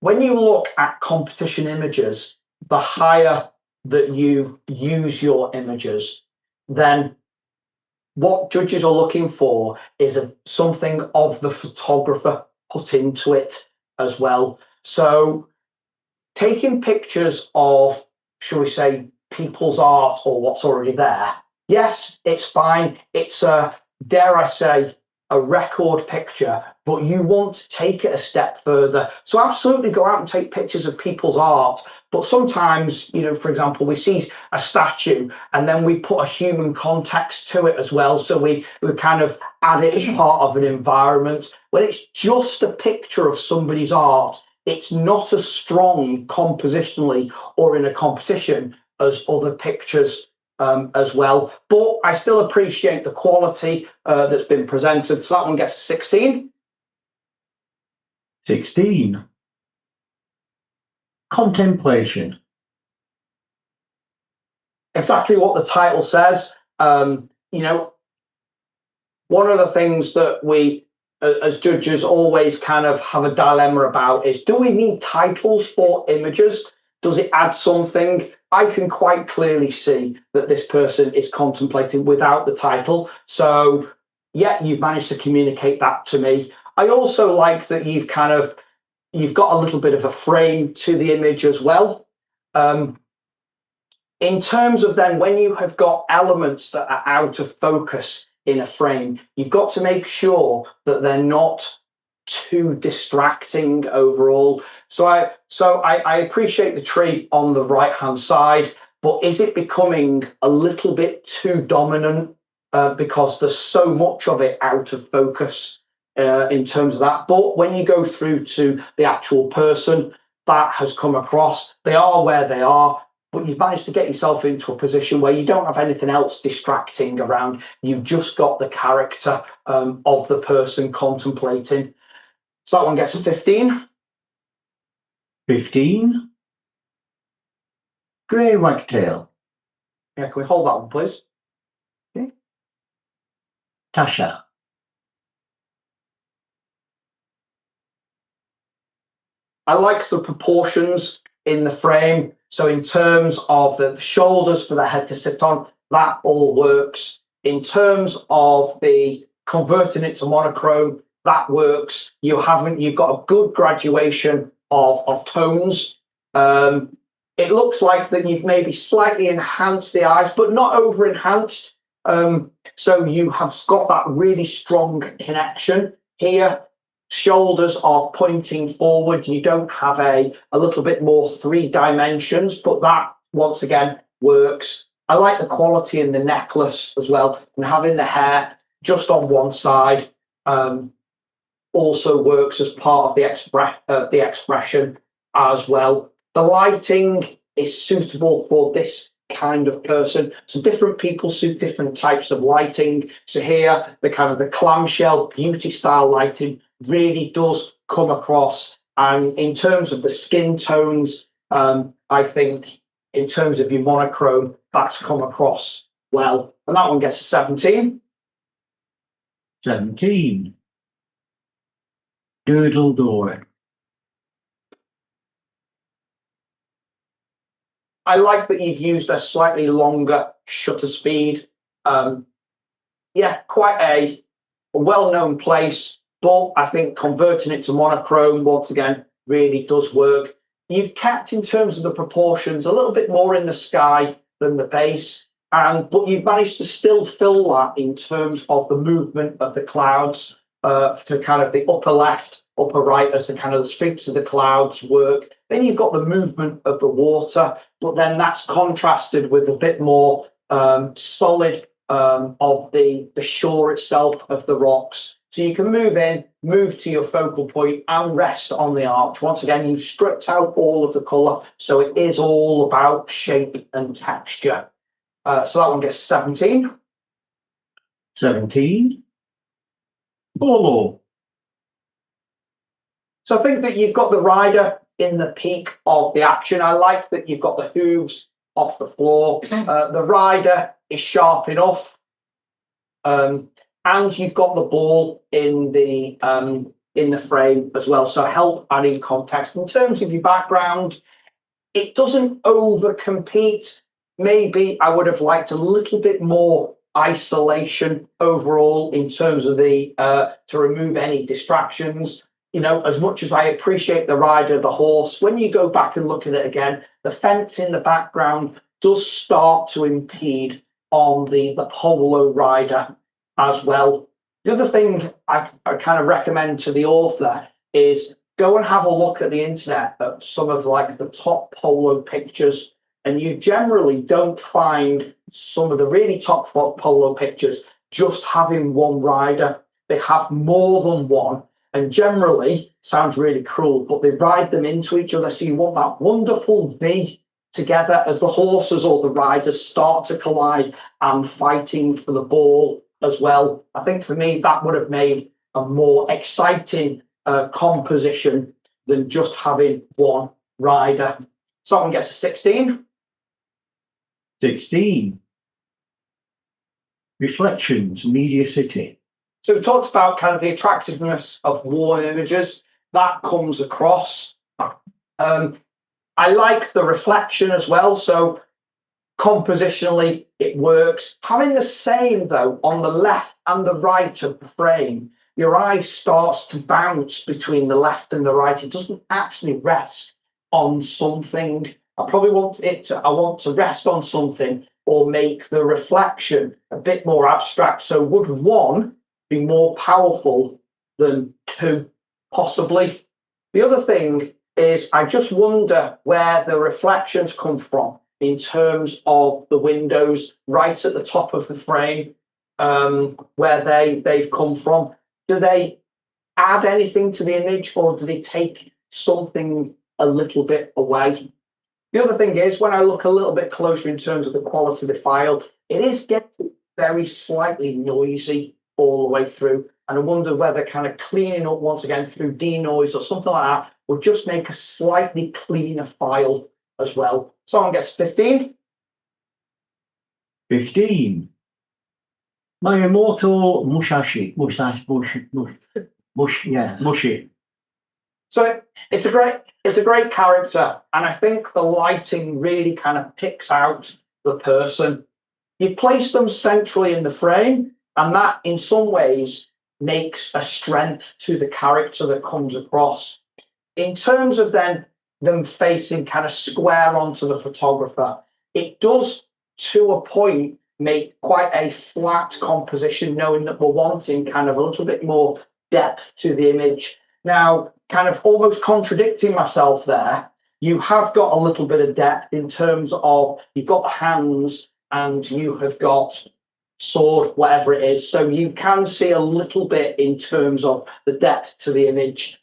When you look at competition images, the higher that you use your images, then what judges are looking for is something of the photographer put into it as well. So taking pictures of, shall we say, people's art or what's already there, yes, it's fine. It's dare I say, a record picture, but you want to take it a step further. So absolutely go out and take pictures of people's art. But sometimes, you know, for example, we see a statue and then we put a human context to it as well. So we kind of add it as part of an environment. When it's just a picture of somebody's art, it's not as strong compositionally or in a competition as other pictures as well. But I still appreciate the quality that's been presented. So that one gets a 16. 16. Contemplation. Exactly what the title says. You know, one of the things that we as judges always kind of have a dilemma about is, do we need titles for images? Does it add something? I can quite clearly see that this person is contemplating without the title. So yeah, you've managed to communicate that to me. I also like that you've got a little bit of a frame to the image as well. In terms of then when you have got elements that are out of focus in a frame, you've got to make sure that they're not too distracting overall. So I appreciate the tree on the right hand side, but is it becoming a little bit too dominant because there's so much of it out of focus in terms of that? But when you go through to the actual person, that has come across. They are where they are, but you've managed to get yourself into a position where you don't have anything else distracting around. You've just got the character of the person contemplating. So that one gets a 15. 15. Grey wagtail. Yeah, can we hold that one, please? Okay. Tasha. I like the proportions in the frame. So in terms of the shoulders for the head to sit on, that all works. In terms of the converting it to monochrome, that works. You've got a good graduation of tones. It looks like that you've maybe slightly enhanced the eyes, but not over enhanced. So you have got that really strong connection here. Shoulders are pointing forward. You don't have a little bit more 3 dimensions, but that once again works. I like the quality in the necklace as well, and having the hair just on one side also works as part of the expression as well. The lighting is suitable for this kind of person. So different people suit different types of lighting. So here, the clamshell beauty style lighting really does come across. And in terms of the skin tones, I think in terms of your monochrome, that's come across well. And that one gets a 17. 17. Doodle door. I like that you've used a slightly longer shutter speed. Yeah, quite a well-known place, but I think converting it to monochrome, once again, really does work. You've kept, in terms of the proportions, a little bit more in the sky than the base, but you've managed to still fill that in terms of the movement of the clouds to kind of the upper left, upper right as the kind of the streaks of the clouds work. Then you've got the movement of the water, but then that's contrasted with a bit more solid of the shore itself of the rocks. So you can move in, move to your focal point and rest on the arch. Once again, you've stripped out all of the colour, so it is all about shape and texture. So that one gets 17. 17. Polo. So I think that you've got the rider in the peak of the action. I like that you've got the hooves off the floor. The rider is sharp enough. And you've got the ball in the frame as well. So help adding context. In terms of your background, it doesn't over compete. Maybe I would have liked a little bit more isolation overall in terms of to remove any distractions. You know, as much as I appreciate the rider, the horse, when you go back and look at it again, the fence in the background does start to impede on the polo rider as well. The other thing I kind of recommend to the author is go and have a look at the internet at some of like the top polo pictures, and you generally don't find some of the really top polo pictures just having one rider. They have more than one. And generally, sounds really cruel, but they ride them into each other. So you want that wonderful V together as the horses or the riders start to collide and fighting for the ball as well. I think for me, that would have made a more exciting composition than just having one rider. So that one gets a 16. 16. Reflections, Media City. So we talked about kind of the attractiveness of warm images. That comes across. I like the reflection as well. So compositionally, it works. Having the same, though, on the left and the right of the frame your eye starts to bounce between the left and the right. It doesn't actually rest on something. I want to rest on something or make the reflection a bit more abstract. So would 1 be more powerful than 2? Possibly. The other thing is I just wonder where the reflections come from in terms of the windows right at the top of the frame, where they've come from. Do they add anything to the image, or do they take something a little bit away? The other thing is, when I look a little bit closer in terms of the quality of the file, it is getting very slightly noisy all the way through. And I wonder whether kind of cleaning up once again through denoise or something like that would just make a slightly cleaner file as well. Someone gets 15. 15. Miyamoto Musashi. Mushi. So it's a great character, and I think the lighting really kind of picks out the person. You place them centrally in the frame, and that in some ways makes a strength to the character that comes across. In terms of then them facing kind of square onto the photographer, it does to a point make quite a flat composition, knowing that we're wanting kind of a little bit more depth to the image. Now, kind of almost contradicting myself there, you have got a little bit of depth in terms of you've got hands and you have got sword, whatever it is. So you can see a little bit in terms of the depth to the image.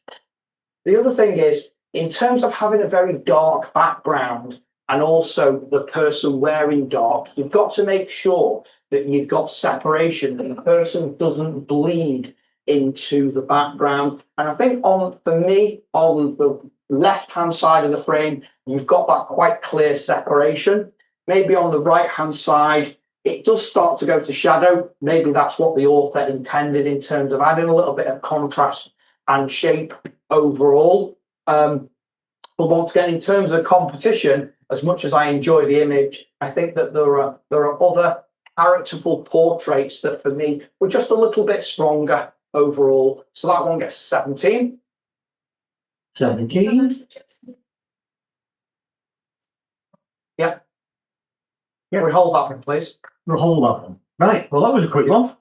The other thing is, in terms of having a very dark background and also the person wearing dark, you've got to make sure that you've got separation, that the person doesn't bleed into the background. And I think for me, on the left-hand side of the frame, you've got that quite clear separation. Maybe on the right-hand side, it does start to go to shadow. Maybe that's what the author intended in terms of adding a little bit of contrast and shape overall. But once again, in terms of competition, as much as I enjoy the image, I think that there are other characterful portraits that for me were just a little bit stronger overall. So that one gets a 17. 17. Yeah. Yeah, we hold that one, please. We'll hold that one. Right, well, that was a quick one.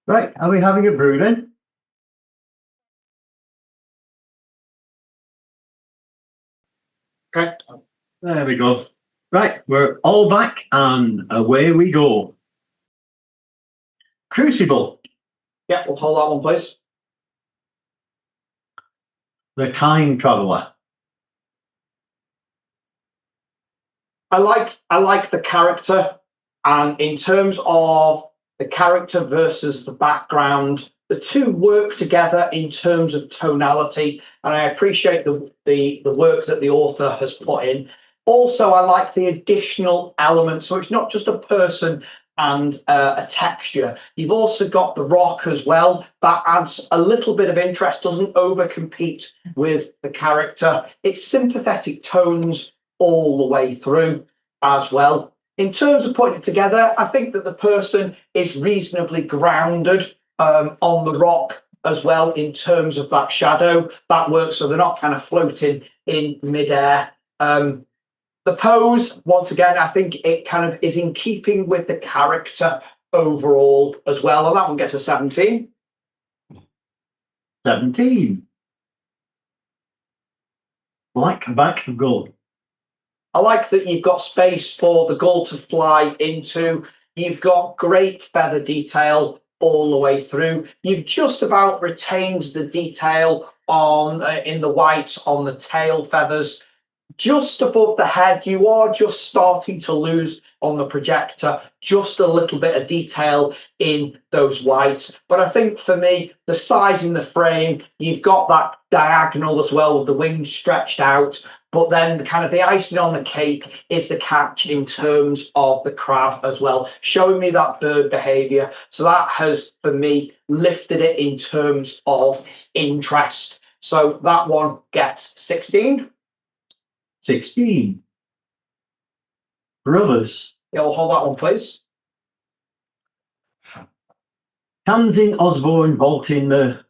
Right, are we having a brew then? Okay. There we go. Right, we're all back and away we go. Crucible. Yeah, we'll hold that one, please. The Time Traveller. I like the character, and in terms of the character versus the background, the two work together in terms of tonality, and I appreciate the work that the author has put in. Also, I like the additional elements, so it's not just a person and a texture. You've also got the rock as well. That adds a little bit of interest, doesn't overcompete with the character. It's sympathetic tones all the way through as well. In terms of putting it together, I think that the person is reasonably grounded on the rock as well in terms of that shadow. That works, so they're not kind of floating in midair. The pose, once again, I think it kind of is in keeping with the character overall as well, and that one gets a 17. 17. Black back of gold. I like that you've got space for the gull to fly into. You've got great feather detail all the way through. You've just about retained the detail on in the whites on the tail feathers. Just above the head, you are just starting to lose on the projector just a little bit of detail in those whites. But I think for me, the size in the frame, you've got that diagonal as well with the wings stretched out. But then the kind of the icing on the cake is the catch in terms of the crab as well, showing me that bird behavior. So that has, for me, lifted it in terms of interest. So that one gets 16. 16. Brothers. Yeah, we'll hold that one, please. Tamsin Osborne vaulting the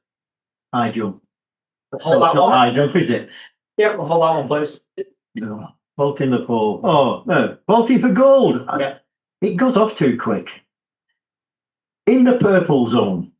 high jump. Hold that Not one. high jump, is it? Yeah, we'll hold that one, please. No. Vaulting the pole. Oh, no. Vaulting for gold. Yeah. It got off too quick. In the purple zone.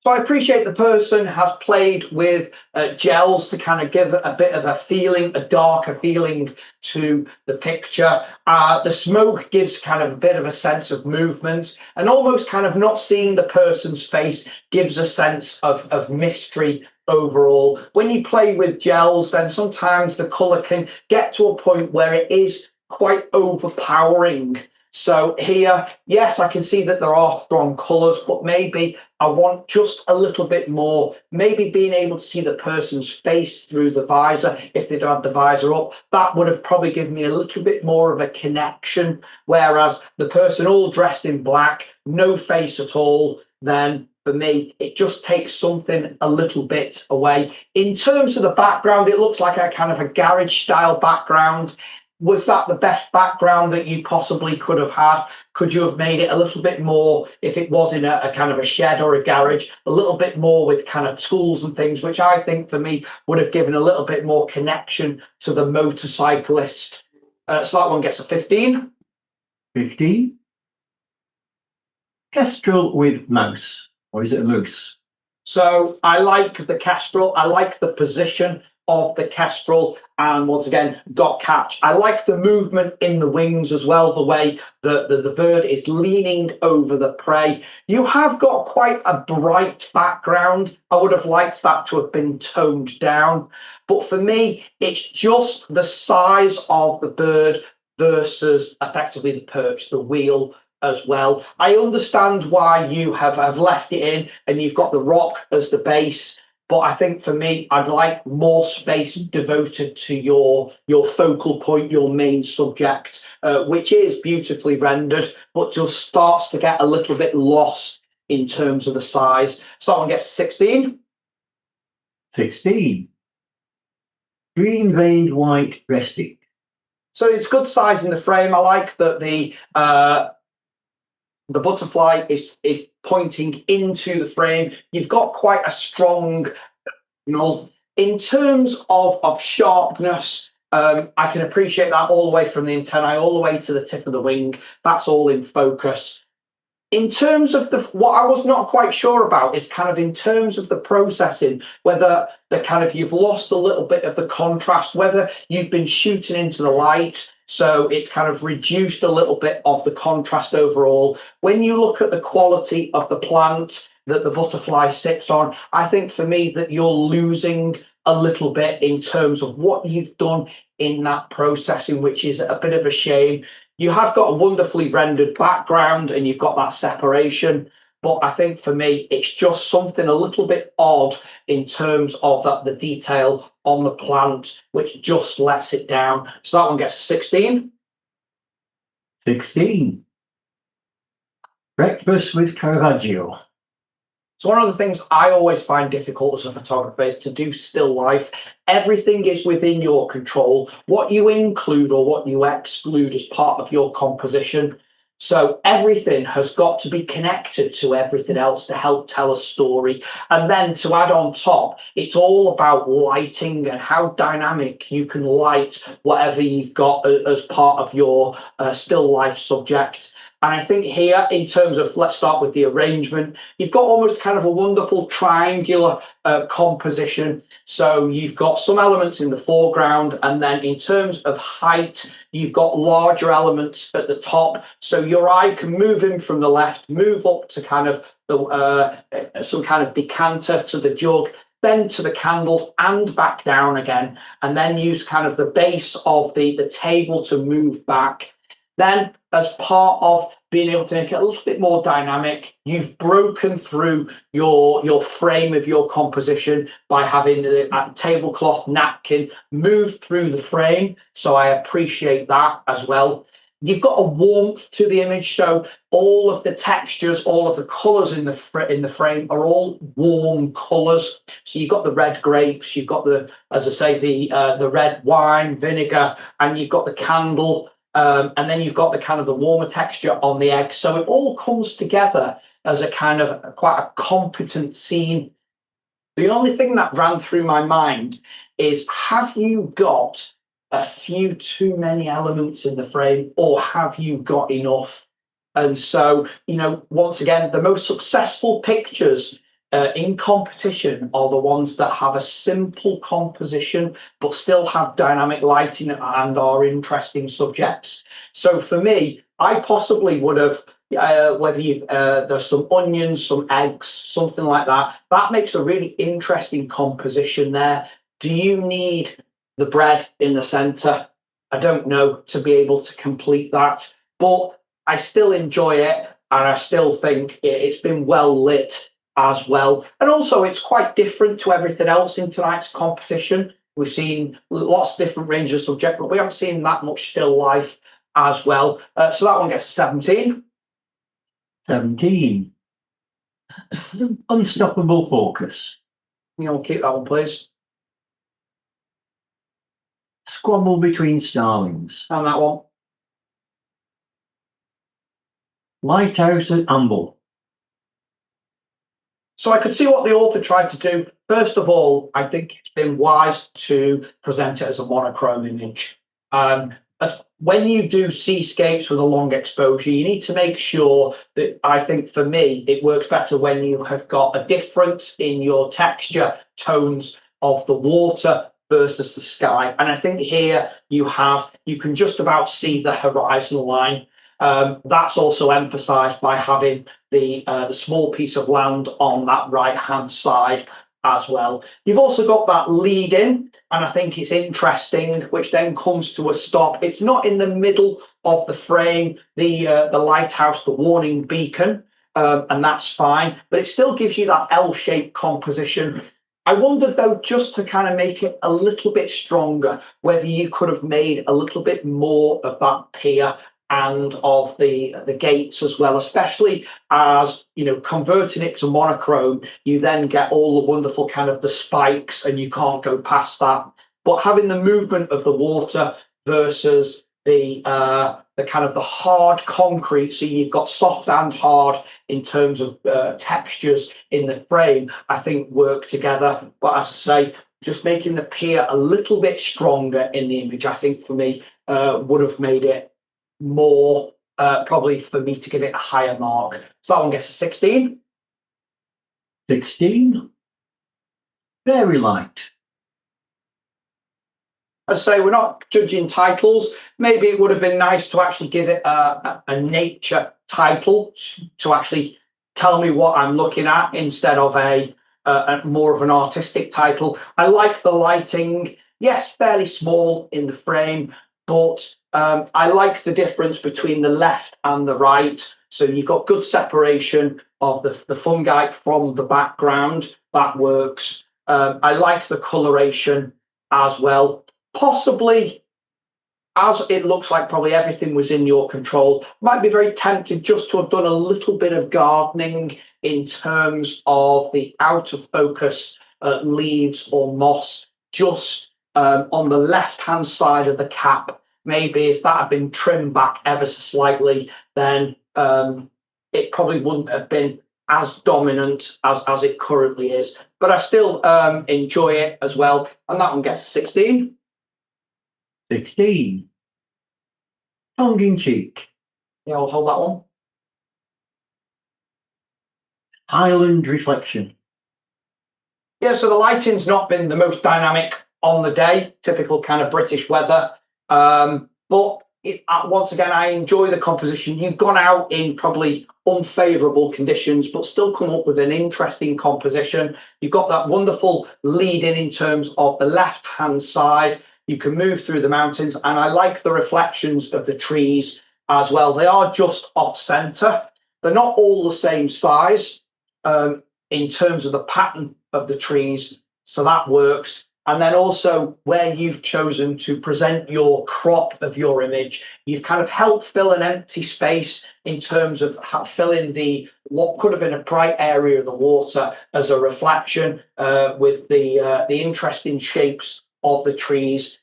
So I appreciate the person has played with gels to kind of give a bit of a feeling, a darker feeling to the picture. The smoke gives kind of a bit of a sense of movement, and almost kind of not seeing the person's face gives a sense of mystery overall. When you play with gels, then sometimes the colour can get to a point where it is quite overpowering. So here, yes, I can see that there are strong colours, but maybe I want just a little bit more, maybe being able to see the person's face through the visor. If they'd had the visor up, that would have probably given me a little bit more of a connection. Whereas the person all dressed in black, no face at all, then for me, it just takes something a little bit away. In terms of the background, it looks like a kind of a garage style background. Was that the best background that you possibly could have had? Could you have made it a little bit more, if it was in a kind of a shed or a garage, a little bit more with kind of tools and things, which I think for me would have given a little bit more connection to the motorcyclist. So that one gets a 15. 15. Kestrel with mouse. Or is it a moose? So I like the Kestrel. I like the position of the Kestrel, and once again, dot catch. I like the movement in the wings as well, the way the bird is leaning over the prey. You have got quite a bright background. I would have liked that to have been toned down, but for me, it's just the size of the bird versus effectively the perch, the wheel as well. I understand why you have left it in and you've got the rock as the base. But I think for me, I'd like more space devoted to your focal point, your main subject, which is beautifully rendered, but just starts to get a little bit lost in terms of the size. So that one gets 16. 16. Green veined white resting. So it's good size in the frame. I like that the butterfly is pointing into the frame. You've got quite a strong, in terms of sharpness. I can appreciate that all the way from the antennae all the way to the tip of the wing. That's all in focus. In terms of what I was not quite sure about is kind of in terms of the processing, whether you've lost a little bit of the contrast, whether you've been shooting into the light, so it's kind of reduced a little bit of the contrast overall. When you look at the quality of the plant that the butterfly sits on, I think for me that you're losing a little bit in terms of what you've done in that processing, which is a bit of a shame. You have got a wonderfully rendered background and you've got that separation, but I think for me, it's just something a little bit odd in terms of the detail on the plant, which just lets it down. So that one gets a 16. 16. Breakfast with Caravaggio. So one of the things I always find difficult as a photographer is to do still life. Everything is within your control, what you include or what you exclude as part of your composition. So everything has got to be connected to everything else to help tell a story. And then to add on top, it's all about lighting and how dynamic you can light whatever you've got as part of your still life subject. And I think here, in terms of, let's start with the arrangement, you've got almost kind of a wonderful triangular composition. So you've got some elements in the foreground, and then in terms of height, you've got larger elements at the top. So your eye can move in from the left, move up to kind of some kind of decanter to the jug, then to the candle and back down again, and then use kind of the base of the table to move back. Then, as part of being able to make it a little bit more dynamic, you've broken through your frame of your composition by having a tablecloth napkin move through the frame. So I appreciate that as well. You've got a warmth to the image, so all of the textures, all of the colours in the frame are all warm colours. So you've got the red grapes, you've got as I say, the red wine, vinegar, and you've got the candle. And then you've got the kind of the warmer texture on the egg. So it all comes together as a kind of quite a competent scene. The only thing that ran through my mind is, have you got a few too many elements in the frame, or have you got enough? And so, once again, the most successful pictures in competition are the ones that have a simple composition, but still have dynamic lighting and are interesting subjects. So for me, I possibly would have, there's some onions, some eggs, something like that. That makes a really interesting composition there. Do you need the bread in the center? I don't know, to be able to complete that, but I still enjoy it, and I still think it's been well lit as well. And also, it's quite different to everything else in tonight's competition. We've seen lots of different ranges of subject, but we haven't seen that much still life as well. So that one gets a 17. 17. Unstoppable focus. Keep that one, please. Squabble between starlings. And that one. Lighthouse at Amble. So I could see what the author tried to do. First of all, I think it's been wise to present it as a monochrome image. When you do seascapes with a long exposure, you need to make sure that, I think for me, it works better when you have got a difference in your texture tones of the water versus the sky. And I think here you can just about see the horizon line. That's also emphasised by having the small piece of land on that right-hand side as well. You've also got that lead in, and I think it's interesting, which then comes to a stop. It's not in the middle of the frame, the lighthouse, the warning beacon, and that's fine, but it still gives you that L-shaped composition. I wondered though, just to kind of make it a little bit stronger, whether you could have made a little bit more of that pier and of the gates as well, especially as converting it to monochrome, you then get all the wonderful kind of the spikes, and you can't go past that. But having the movement of the water versus the kind of the hard concrete, so you've got soft and hard in terms of textures in the frame, I think work together. But as I say, just making the pier a little bit stronger in the image, I think for me would have made it more, probably for me to give it a higher mark. So that one gets a 16. 16. Very light. As I say, we're not judging titles. Maybe it would have been nice to actually give it a nature title to actually tell me what I'm looking at, instead of a more of an artistic title. I like the lighting. Yes, fairly small in the frame, but I like the difference between the left and the right. So you've got good separation of the fungi from the background. That works. I like the coloration as well. Possibly, as it looks like probably everything was in your control, might be very tempted just to have done a little bit of gardening in terms of the out of focus leaves or moss just on the left hand side of the cap. Maybe if that had been trimmed back ever so slightly, then it probably wouldn't have been as dominant as it currently is. But I still enjoy it as well. And that one gets a 16. 16. Tongue in cheek. Yeah, I'll hold that one. Highland reflection. Yeah, so the lighting's not been the most dynamic on the day, typical kind of British weather. But once again, I enjoy the composition. You've gone out in probably unfavourable conditions, but still come up with an interesting composition. You've got that wonderful lead in terms of the left-hand side. You can move through the mountains, and I like the reflections of the trees as well. They are just off centre. They're not all the same size in terms of the pattern of the trees, so that works. And then also where you've chosen to present your crop of your image, you've kind of helped fill an empty space in terms of filling what could have been a bright area of the water as a reflection with the interesting shapes of the trees.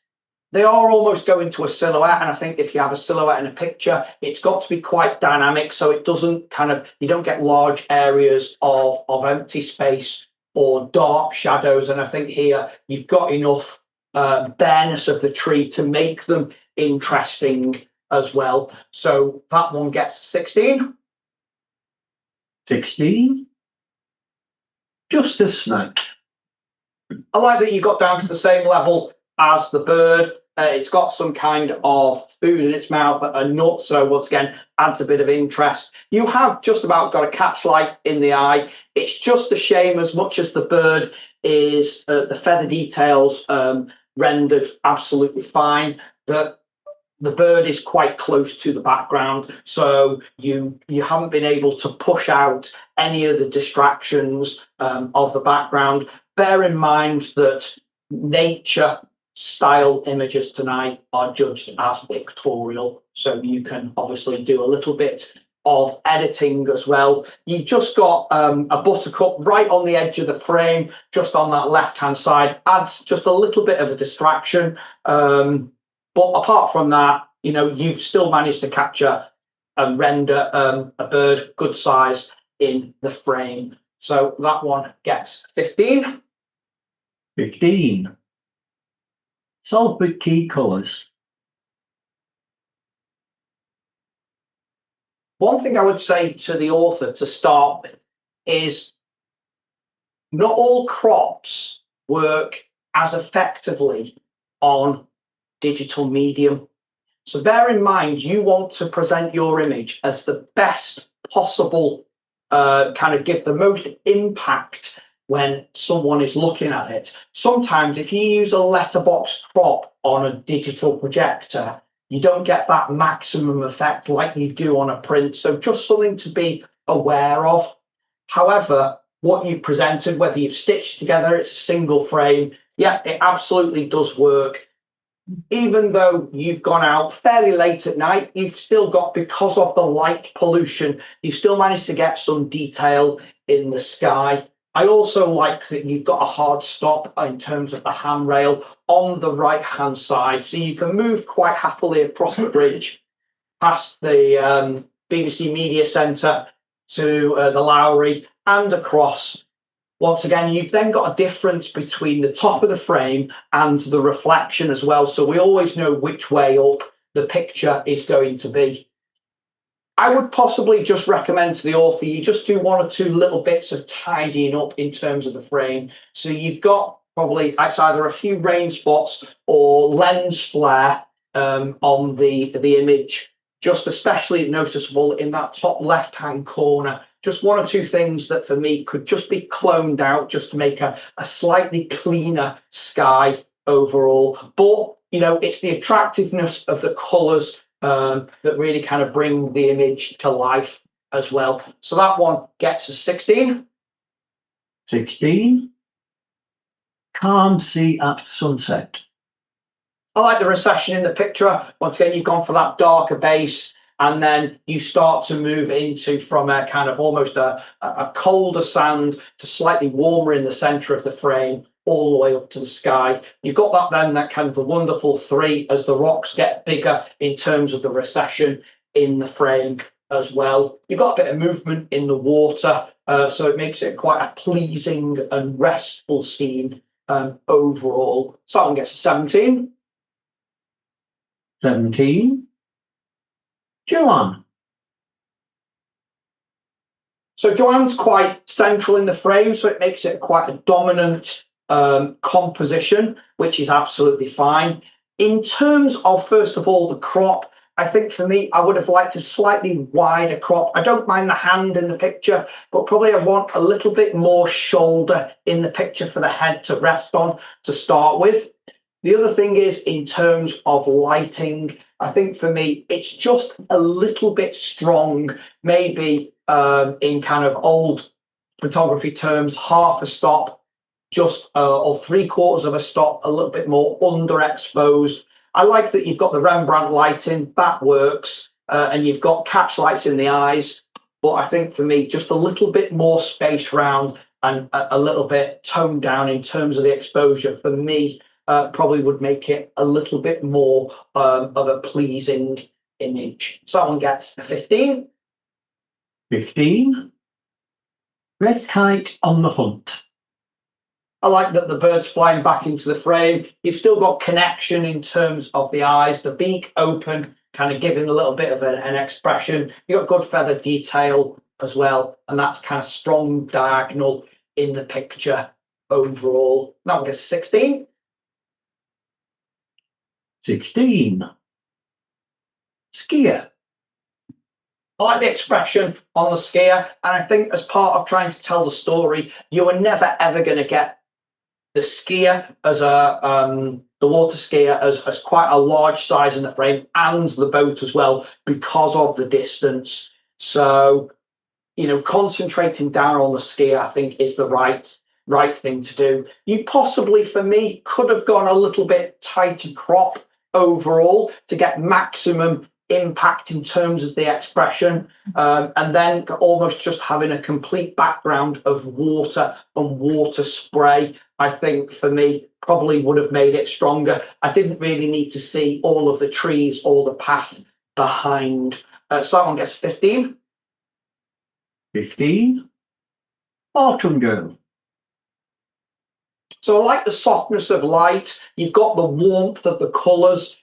they are almost going to a silhouette. And I think if you have a silhouette in a picture, it's got to be quite dynamic. So it doesn't you don't get large areas of empty space or dark shadows. And I think here you've got enough bareness of the tree to make them interesting as well. So that one gets 16. 16. Just a snack. I like that you got down to the same level as the bird. It's got some kind of food in its mouth, a nut, so once again adds a bit of interest. You have just about got a catchlight in the eye. It's just a shame, as much as the bird is the feather details rendered absolutely fine, that the bird is quite close to the background, so you haven't been able to push out any of the distractions of the background. Bear in mind that nature style images tonight are judged as pictorial, so you can obviously do a little bit of editing as well. You've just got a buttercup right on the edge of the frame, just on that left hand side, adds just a little bit of a distraction. But apart from that, you've still managed to capture and render a bird good size in the frame. So that one gets 15. 15. Salford key colours. One thing I would say to the author to start with is not all crops work as effectively on digital medium. So bear in mind, you want to present your image as the best possible, give the most impact when someone is looking at it. Sometimes if you use a letterbox crop on a digital projector, you don't get that maximum effect like you do on a print. So just something to be aware of. However, what you've presented, whether you've stitched together, it's a single frame, yeah, it absolutely does work. Even though you've gone out fairly late at night, you've still got, because of the light pollution, you've still managed to get some detail in the sky. I also like that you've got a hard stop in terms of the handrail on the right hand side, so you can move quite happily across the bridge past the BBC Media Centre to the Lowry and across. Once again, you've then got a difference between the top of the frame and the reflection as well, so we always know which way up the picture is going to be. I would possibly just recommend to the author you just do one or two little bits of tidying up in terms of the frame. So you've got probably it's either a few rain spots or lens flare on the image, just especially noticeable in that top left hand corner. Just one or two things that for me could just be cloned out just to make a slightly cleaner sky overall. But it's the attractiveness of the colours that really kind of bring the image to life as well. So that one gets a 16. 16. Calm sea at sunset. I like the recession in the picture. Once again, you've gone for that darker base, and then you start to move into from a kind of almost a colder sand to slightly warmer in the centre of the frame, all the way up to the sky. You've got that kind of the wonderful 3 as the rocks get bigger in terms of the recession in the frame as well. You've got a bit of movement in the water, so it makes it quite a pleasing and restful scene overall. So that one gets a 17. 17. Joanne. So Joanne's quite central in the frame, so it makes it quite a dominant composition, which is absolutely fine. In terms of, first of all, the crop, I think for me, I would have liked a slightly wider crop. I don't mind the hand in the picture, but probably I want a little bit more shoulder in the picture for the head to rest on to start with. The other thing is, in terms of lighting, I think for me, it's just a little bit strong, maybe in kind of old photography terms, half a stop, just or 3/4 of a stop, a little bit more underexposed. I like that you've got the Rembrandt lighting, that works, and you've got catch lights in the eyes, but I think for me, just a little bit more space round and a little bit toned down in terms of the exposure for me probably would make it a little bit more of a pleasing image. So that one gets a 15. 15. Red kite on the hunt. I like that the bird's flying back into the frame. You've still got connection in terms of the eyes, the beak open, kind of giving a little bit of an expression. You've got good feather detail as well, and that's kind of strong diagonal in the picture overall. That one gets 16. 16. Skier. I like the expression on the skier, and I think as part of trying to tell the story, you are never ever going to get the skier as the water skier as quite a large size in the frame, and the boat as well, because of the distance. So, you know, concentrating down on the skier, I think, is the right thing to do. You possibly, for me, could have gone a little bit tighter crop overall to get maximum impact in terms of the expression, and then almost just having a complete background of water and water spray, I think, for me, probably would have made it stronger. I didn't really need to see all of the trees or the path behind. So that one gets 15. 15. Autumn girl. So I like the softness of light. You've got the warmth of the colours,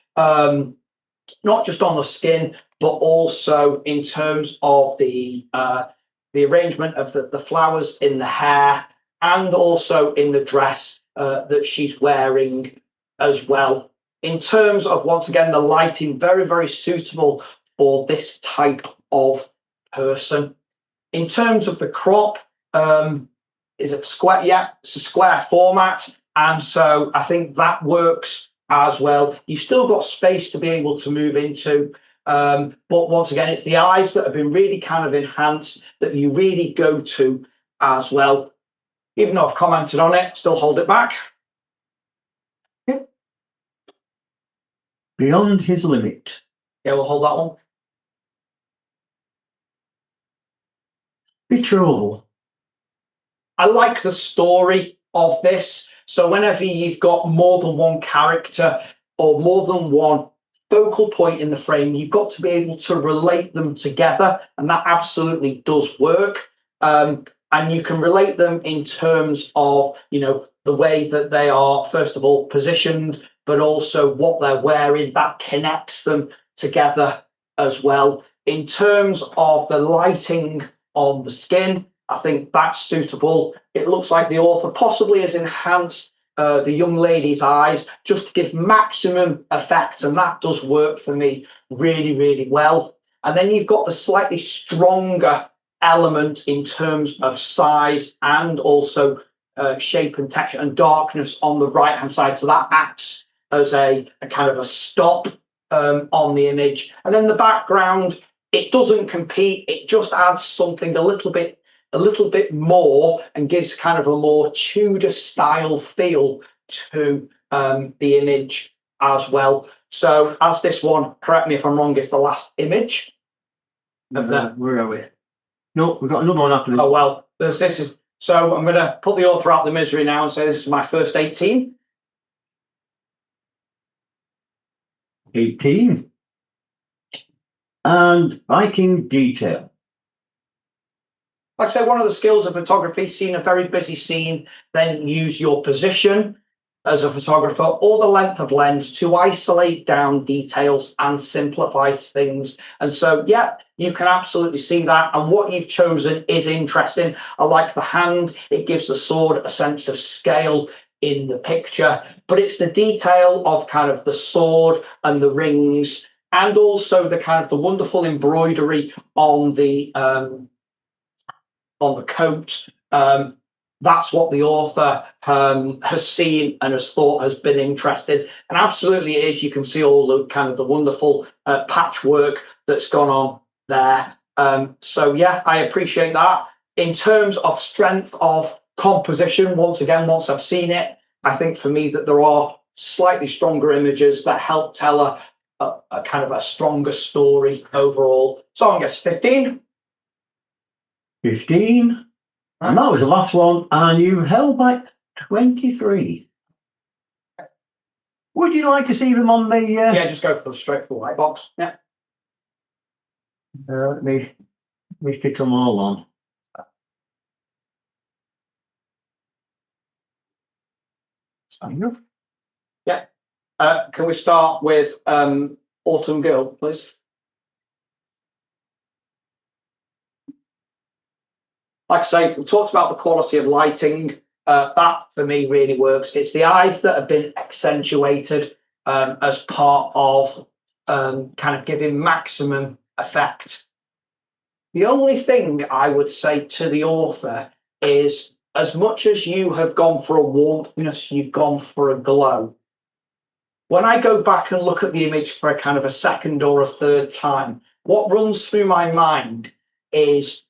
not just on the skin, but also in terms of the arrangement of the flowers in the hair, and also in the dress that she's wearing as well. In terms of, once again, the lighting, very, very suitable for this type of person. In terms of the crop, is it square? Yeah, it's a square format. And so I think that works as well. You've still got space to be able to move into. But once again, it's the eyes that have been really kind of enhanced that you really go to as well. Even though I've commented on it, still hold it back. Beyond his limit. Yeah, we'll hold that one. Betrothal. I like the story of this. So whenever you've got more than one character or more than one focal point in the frame, you've got to be able to relate them together, and that absolutely does work. And you can relate them in terms of, you know, the way that they are, first of all, positioned, but also what they're wearing. That connects them together as well. In terms of the lighting on the skin, I think that's suitable. It looks like the author possibly has enhanced the young lady's eyes just to give maximum effect, and that does work for me really, really well. And then you've got the slightly stronger element in terms of size and also shape and texture and darkness on the right hand side, so that acts as a kind of a stop on the image. And then the background, it doesn't compete, it just adds something a little bit more and gives kind of a more Tudor style feel to the image as well. So as this one, correct me if I'm wrong, is the last image of that. Where are we? No, we've got another one after this. Oh well, this is, so I'm going to put the author out of the misery now and say this is my first 18. 18. And Viking detail. Like I say, one of the skills of photography, seeing a very busy scene, then use your position as a photographer or the length of lens to isolate down details and simplify things. And so, yeah, you can absolutely see that. And what you've chosen is interesting. I like the hand. It gives the sword a sense of scale in the picture, but it's the detail of kind of the sword and the rings, and also the kind of the wonderful embroidery on the coat. That's what the author has seen and has thought has been interested, and absolutely it is. You can see all the kind of the wonderful patchwork that's gone on there. So yeah, I appreciate that. In terms of strength of composition, once again, once I've seen it, I think for me that there are slightly stronger images that help tell a kind of a stronger story overall. So I guess 15. 15. And that was the last one, and you held back 23. Would you like to see them on the? Yeah, just go for the straight for white box. Yeah. Let me stick them all on. Enough. Yeah. Can we start with Autumn Girl, please? Like I say, we talked about the quality of lighting. That for me really works. It's the eyes that have been accentuated as part of kind of giving maximum effect. The only thing I would say to the author is, as much as you have gone for a warmthness, you've gone for a glow. When I go back and look at the image for a kind of a second or a third time, what runs through my mind is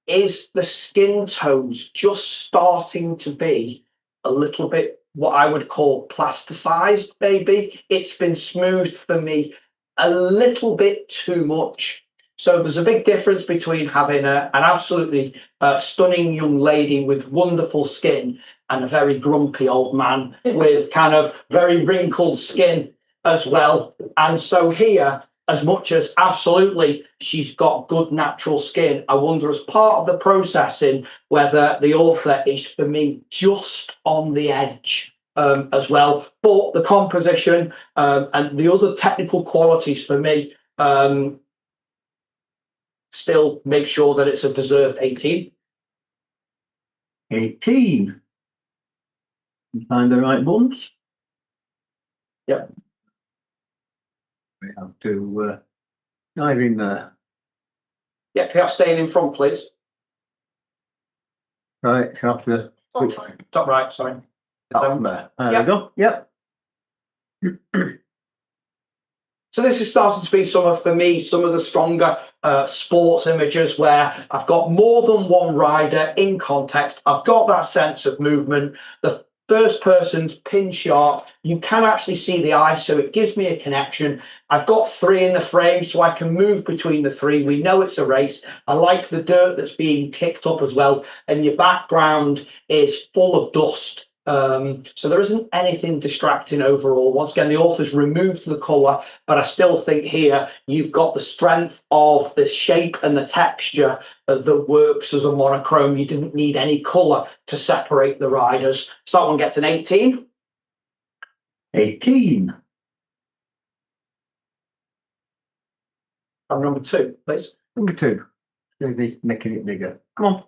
the skin tones just starting to be a little bit what I would call plasticized, maybe. It's been smoothed for me a little bit too much. So there's a big difference between having an absolutely stunning young lady with wonderful skin and a very grumpy old man with kind of very wrinkled skin as well. And so here, as much as absolutely she's got good natural skin, I wonder, as part of the processing, whether the author is, for me, just on the edge as well. But the composition and the other technical qualities for me still make sure that it's a deserved 18. 18. You find the right buttons? Yep. We have to dive in there. Yeah, can you have staying in front, please? Right, have to switch Top right, sorry. up there. There Yep. we go. Yep. So this is starting to be for me, some of the stronger sports images where I've got more than one rider in context. I've got that sense of movement. The first person's pin sharp. You can actually see the eye, so it gives me a connection. I've got 3 in the frame, so I can move between the 3. We know it's a race. I like the dirt that's being kicked up as well. And your background is full of dust. So there isn't anything distracting overall. Once again, the author's removed the colour, but I still think here you've got the strength of the shape and the texture that works as a monochrome. You didn't need any colour to separate the riders. So that one gets an 18. 18. And number 2, please. Number 2. Making it bigger. Come on.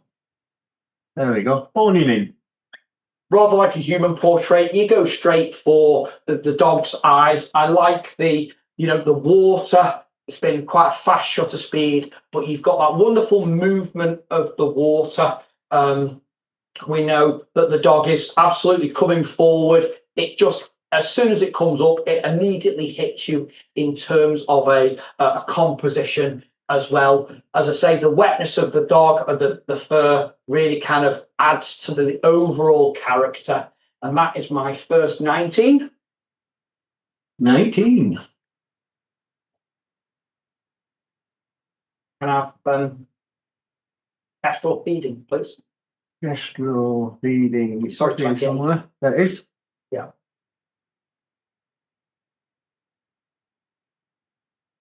There we go. Phoning in. Rather like a human portrait, you go straight for the dog's eyes. I like the water. It's been quite a fast shutter speed, but you've got that wonderful movement of the water. We know that the dog is absolutely coming forward. It just, as soon as it comes up, it immediately hits you in terms of a composition as well. As I say, the wetness of the dog and the fur really kind of adds to the overall character. And that is my first 19. 19. Can I have pastoral feeding, please? Gestural feeding. Sorry, 28. Somewhere. There it is. Yeah.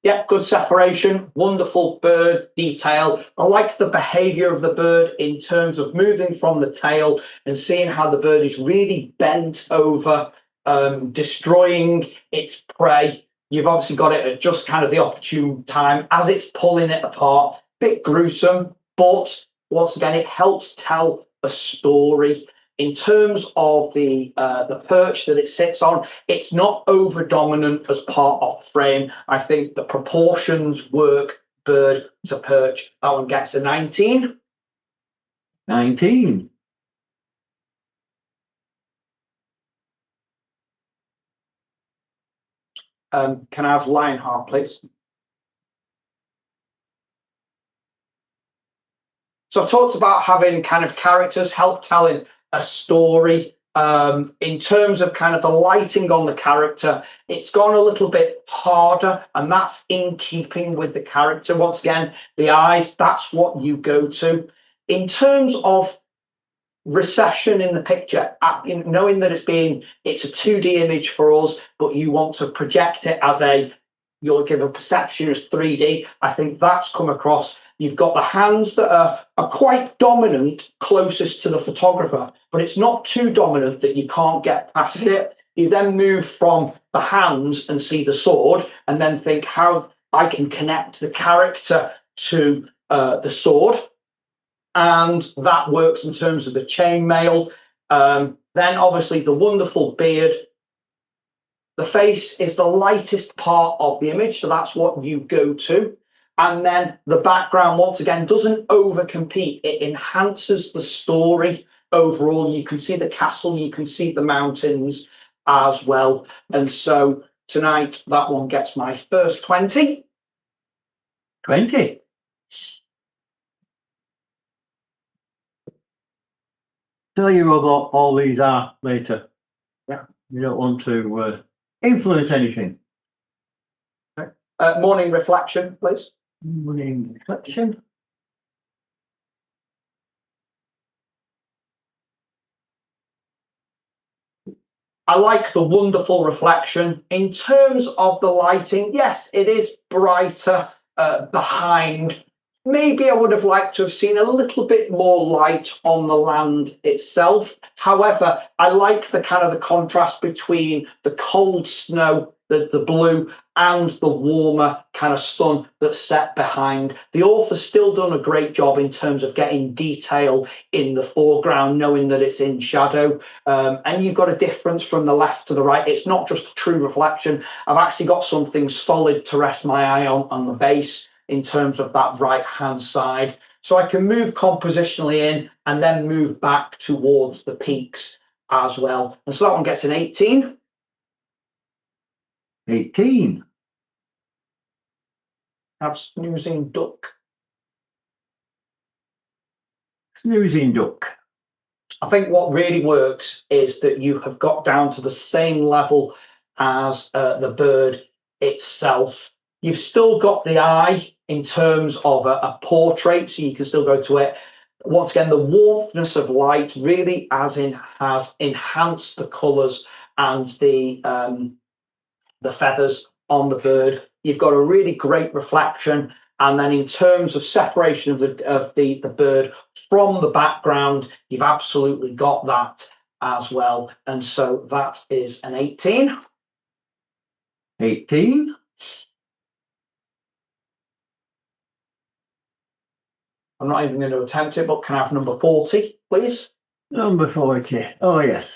Yeah, good separation, wonderful bird detail. I like the behavior of the bird in terms of moving from the tail and seeing how the bird is really bent over, destroying its prey. You've obviously got it at just kind of the opportune time as it's pulling it apart. Bit gruesome, but once again, it helps tell a story. In terms of the perch that it sits on, it's not over dominant as part of the frame. I think the proportions work bird to perch. That one gets a 19. 19. Can I have Lionheart, please? So I talked about having kind of characters help telling a story. In terms of kind of the lighting on the character, it's gone a little bit harder, and that's in keeping with the character. Once again, the eyes, that's what you go to. In terms of recession in the picture, knowing that it's a 2D image for us, but you want to project it as you'll give a perception as 3D. I think that's come across. You've got the hands that are quite dominant closest to the photographer, but it's not too dominant that you can't get past it. You then move from the hands and see the sword, and then think how I can connect the character to the sword. And that works in terms of the chainmail. Then obviously the wonderful beard. The face is the lightest part of the image, so that's what you go to. And then the background, once again, doesn't overcompete. It enhances the story overall. You can see the castle, you can see the mountains as well. And so tonight, that one gets my first 20. 20. Tell you what all these are later. Yeah. You don't want to influence anything. Morning reflection, please. Morning reflection. I like the wonderful reflection. In terms of the lighting, yes, it is brighter behind. Maybe I would have liked to have seen a little bit more light on the land itself. However, I like the kind of the contrast between the cold snow, the blue, and the warmer kind of sun that's set behind. The author's still done a great job in terms of getting detail in the foreground, knowing that it's in shadow. And you've got a difference from the left to the right. It's not just a true reflection. I've actually got something solid to rest my eye on the base in terms of that right hand side. So I can move compositionally in and then move back towards the peaks as well. And so that one gets an 18. 18. Have snoozing duck. Snoozing duck. I think what really works is that you have got down to the same level as the bird itself. You've still got the eye in terms of a portrait, so you can still go to it. Once again, the warmthness of light really has enhanced the colours and the feathers on the bird. You've got a really great reflection. And then in terms of separation of the bird from the background, you've absolutely got that as well. And so that is an 18. 18. I'm not even going to attempt it, but can I have number 40, please? Number 40. Oh, yes.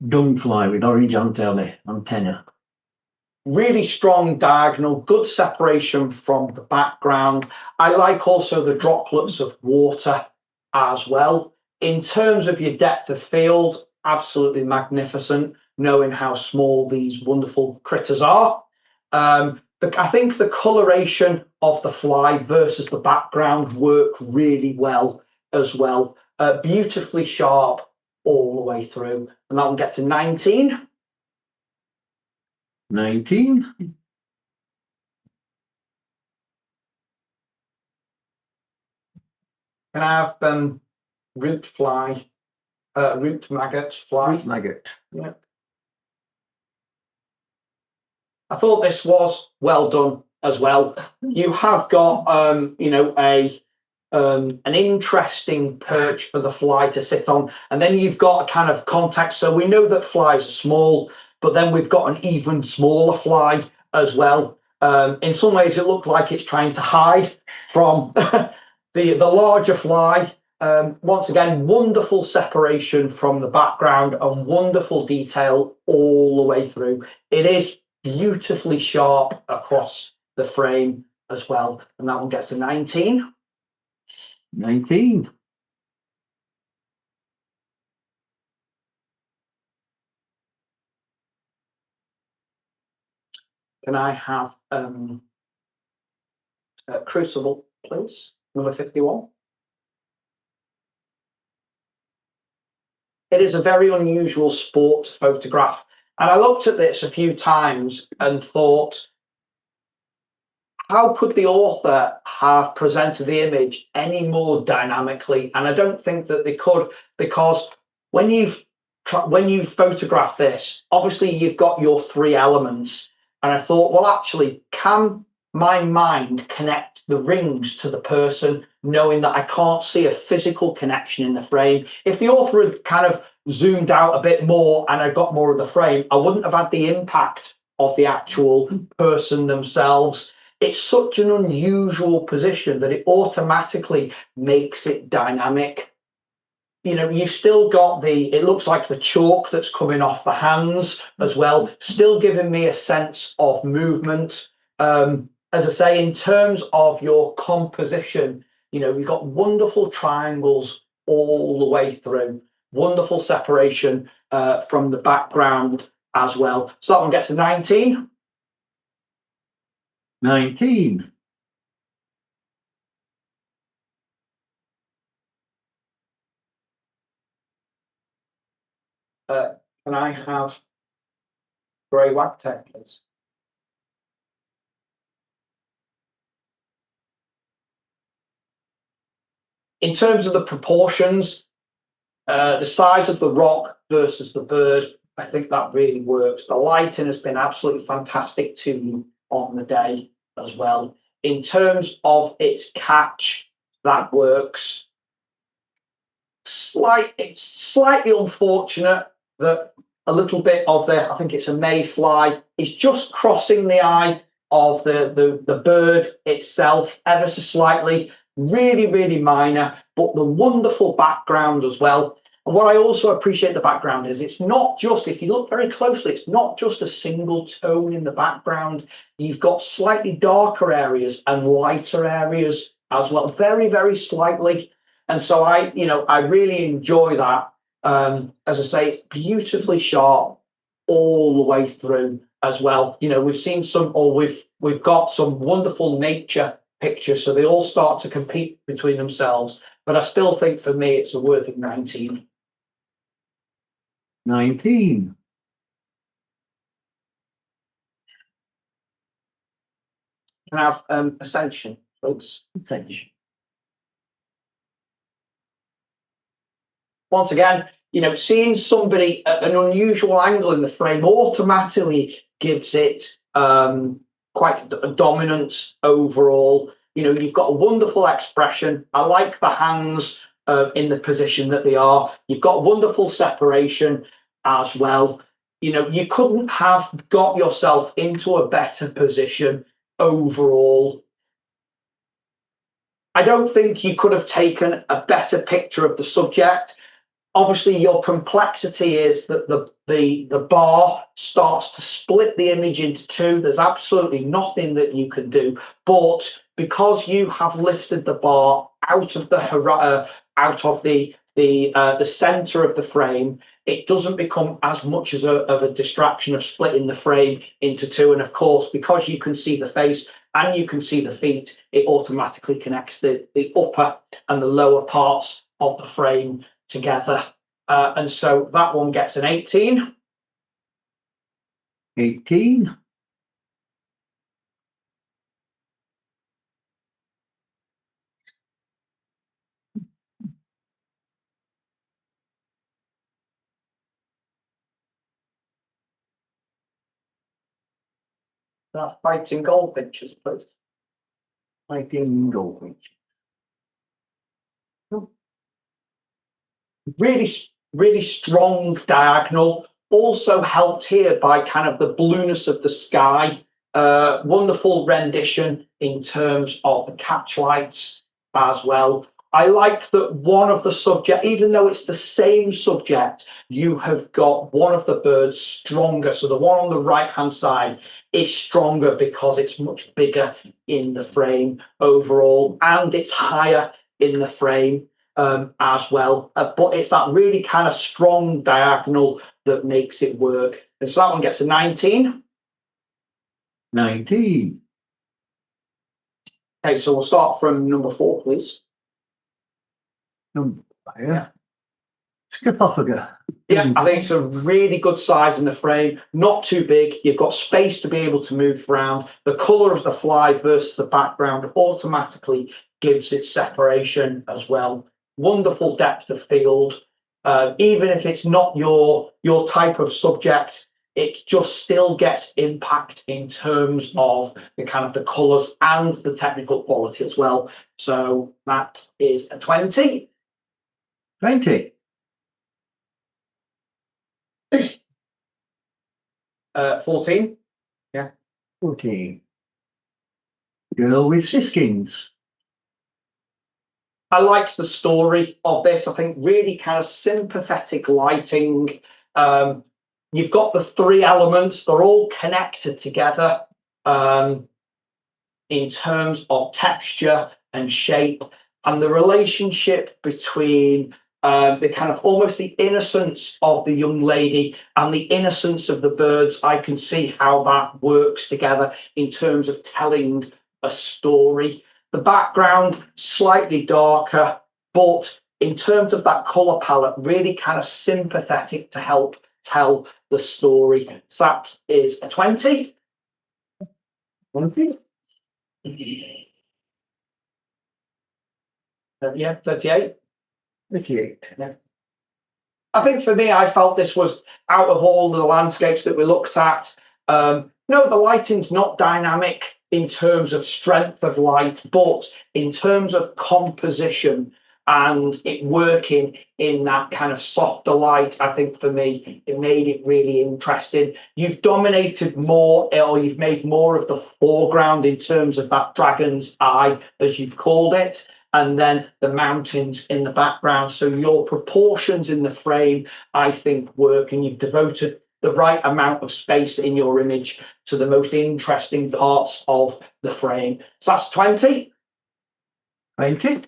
Dung-fly with orange antenna. Really strong diagonal, good separation from the background. I like also the droplets of water as well. In terms of your depth of field, absolutely magnificent, knowing how small these wonderful critters are. I think the coloration of the fly versus the background work really well as well. Beautifully sharp all the way through. And that one gets a 19. 19. Can I have root fly, root maggot fly? Root maggot. Yeah. I thought this was well done as well. You have got, an interesting perch for the fly to sit on, and then you've got a kind of context. So we know that flies are small, but then we've got an even smaller fly as well. In some ways, it looked like it's trying to hide from the larger fly. Once again, wonderful separation from the background and wonderful detail all the way through. It is beautifully sharp across the frame as well. And that one gets a 19. 19. Can I have Crucible, please? Number 51. It is a very unusual sport photograph. And I looked at this a few times and thought, how could the author have presented the image any more dynamically? And I don't think that they could, because when you photograph this, obviously you've got your three elements. And I thought, well, actually, can my mind connect the rings to the person, knowing that I can't see a physical connection in the frame? If the author had kind of zoomed out a bit more and I got more of the frame, I wouldn't have had the impact of the actual person themselves. It's such an unusual position that it automatically makes it dynamic. You know, you've still got it looks like the chalk that's coming off the hands as well, still giving me a sense of movement. As I say, in terms of your composition, you know, you've got wonderful triangles all the way through, wonderful separation from the background as well. So that one gets a 19. 19. Can I have grey wagtail, please? In terms of the proportions, the size of the rock versus the bird, I think that really works. The lighting has been absolutely fantastic to me on the day as well. In terms of its catch, that works. It's slightly unfortunate that a little bit of I think it's a mayfly, is just crossing the eye of the bird itself ever so slightly. Really, really minor, but the wonderful background as well. And what I also appreciate the background is it's not just, if you look very closely, it's not just a single tone in the background. You've got slightly darker areas and lighter areas as well, very, very slightly. And so I really enjoy that. As I say, it's beautifully sharp all the way through as well. You know, we've got some wonderful nature pictures, so they all start to compete between themselves. But I still think for me, it's a worthy 19. 19. Can I have Ascension, folks? Ascension. Once again, you know, seeing somebody at an unusual angle in the frame automatically gives it quite a dominance overall. You know, you've got a wonderful expression. I like the hands in the position that they are. You've got wonderful separation as well. You know, you couldn't have got yourself into a better position overall. I don't think you could have taken a better picture of the subject. Obviously, your complexity is that the bar starts to split the image into two. There's absolutely nothing that you can do, but because you have lifted the bar out of the center of the frame, it doesn't become as much as of a distraction of splitting the frame into two. And of course, because you can see the face and you can see the feet, it automatically connects the upper and the lower parts of the frame together. And so that one gets an 18. 18. That's fighting goldfinches, please. 19 goldfinch. Really, really strong diagonal. Also helped here by kind of the blueness of the sky. Wonderful rendition in terms of the catch lights as well. I like that one of the subject, even though it's the same subject, you have got one of the birds stronger. So the one on the right hand side is stronger because it's much bigger in the frame overall, and it's higher in the frame as well. But it's that really kind of strong diagonal that makes it work. And so that one gets a 19. 19. Okay, so we'll start from number 4, please. Number 5. Scarcophaga. Yeah, I think it's a really good size in the frame, not too big. You've got space to be able to move around. The colour of the fly versus the background automatically gives it separation as well. Wonderful depth of field. Even if it's not your type of subject, it just still gets impact in terms of the kind of the colours and the technical quality as well. So that is a 20. 20. 14. 14. Girl with Siskins. I liked the story of this. I think really kind of sympathetic lighting. You've got the three elements, they're all connected together in terms of texture and shape, and the relationship between the kind of almost the innocence of the young lady and the innocence of the birds. I can see how that works together in terms of telling a story. The background slightly darker, but in terms of that color palette, really kind of sympathetic to help tell the story. So that is a 20. 20. Yeah, 38. 38. I think for me, I felt this was out of all the landscapes that we looked at. No, the lighting's not dynamic in terms of strength of light, but in terms of composition and it working in that kind of softer light, I think for me, it made it really interesting. You've dominated more, or you've made more of the foreground in terms of that dragon's eye, as you've called it, and then the mountains in the background. So your proportions in the frame, I think, work, and you've devoted the right amount of space in your image to the most interesting parts of the frame. So that's 20. 20.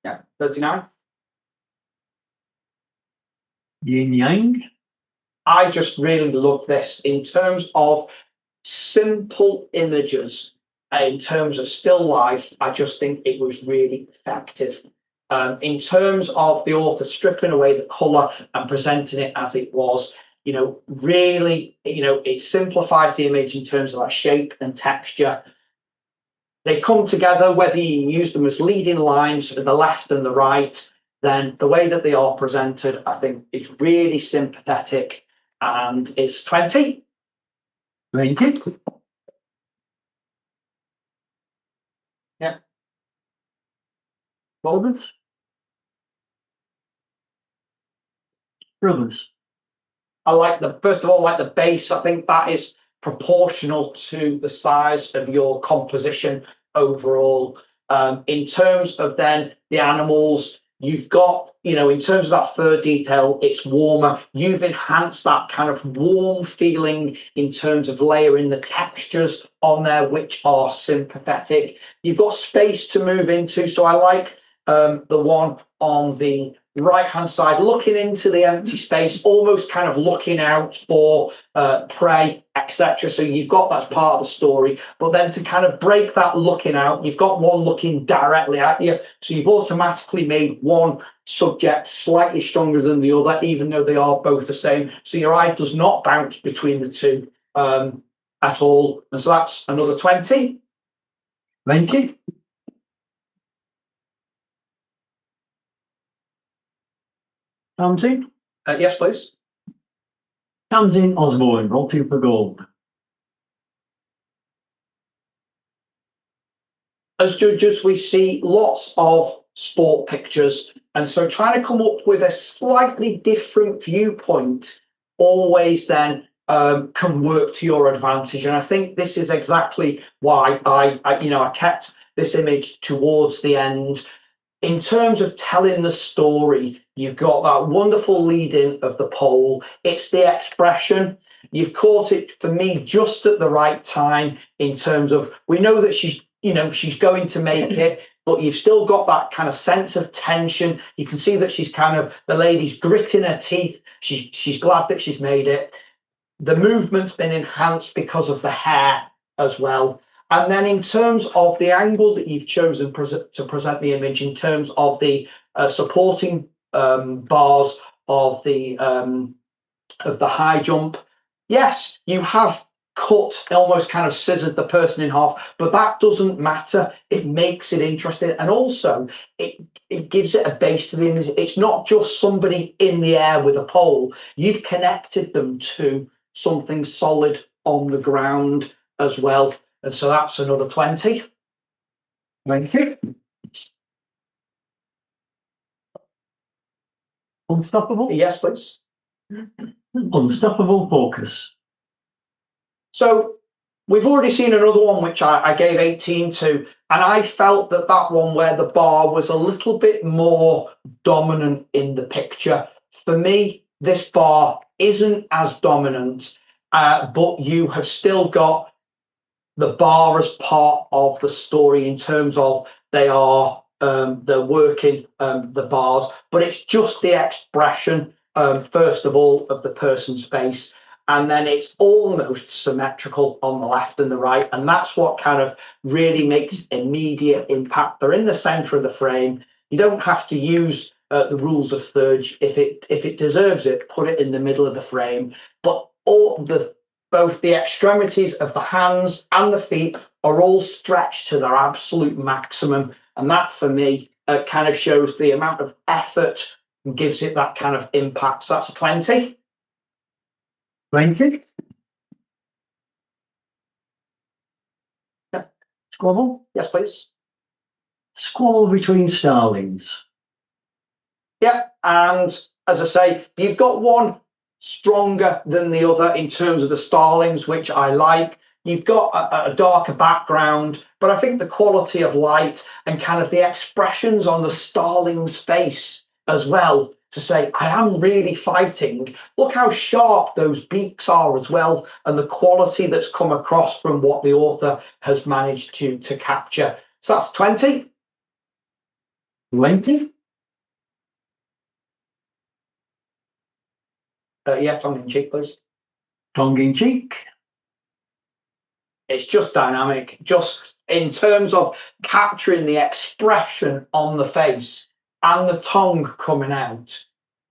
Yeah, 39. Yin Yang. I just really love this in terms of simple images, in terms of still life. I just think it was really effective. In terms of the author stripping away the colour and presenting it as it was, really, it simplifies the image in terms of that shape and texture. They come together, whether you use them as leading lines to the left and the right, then the way that they are presented, I think, is really sympathetic, and it's 20. 20. Yeah. Brothers. Brothers. I like first of all, like the base. I think that is proportional to the size of your composition overall. In terms of then the animals, you've got, in terms of that fur detail, it's warmer. You've enhanced that kind of warm feeling in terms of layering the textures on there, which are sympathetic. You've got space to move into. So I like the one on the right hand side, looking into the empty space, almost kind of looking out for prey, etc. So you've got that's part of the story, but then to kind of break that looking out, you've got one looking directly at you, so you've automatically made one subject slightly stronger than the other, even though they are both the same, so your eye does not bounce between the two at all. And so that's another 20. 20. Tamsin. Yes, please. Tamsin Osborne, Vaulting for Gold. As judges, we see lots of sport pictures, and so trying to come up with a slightly different viewpoint always then can work to your advantage. And I think this is exactly why I kept this image towards the end. In terms of telling the story, you've got that wonderful lead-in of the pole. It's the expression. You've caught it for me just at the right time in terms of, we know that she's going to make it, but you've still got that kind of sense of tension. You can see that she's the lady's gritting her teeth. She's glad that she's made it. The movement's been enhanced because of the hair as well. And then in terms of the angle that you've chosen to present the image, in terms of the supporting bars of the high jump, yes, you have cut, almost kind of scissored the person in half, but that doesn't matter. It makes it interesting, and also it gives it a base to the image. It's not just somebody in the air with a pole. You've connected them to something solid on the ground as well, and so that's another 20. Thank you. Unstoppable? Yes, please. Unstoppable focus. So we've already seen another one which I gave 18 to, and I felt that one where the bar was a little bit more dominant in the picture. For me, this bar isn't as dominant, but you have still got the bar as part of the story in terms of they're working the bars, but it's just the expression, first of all, of the person's face. And then it's almost symmetrical on the left and the right. And that's what kind of really makes immediate impact. They're in the center of the frame. You don't have to use the rules of thirds. If it deserves it, put it in the middle of the frame. But both the extremities of the hands and the feet are all stretched to their absolute maximum. And that, for me, kind of shows the amount of effort and gives it that kind of impact. So that's a 20. 20. Yeah. Squabble? Yes, please. Squabble between starlings. Yeah, and as I say, you've got one stronger than the other in terms of the starlings, which I like. You've got a darker background, but I think the quality of light and kind of the expressions on the starling's face as well, to say, I am really fighting. Look how sharp those beaks are as well, and the quality that's come across from what the author has managed to capture. So that's 20. 20. Yeah, tongue in cheek, please. Tongue in cheek. It's just dynamic, just in terms of capturing the expression on the face and the tongue coming out.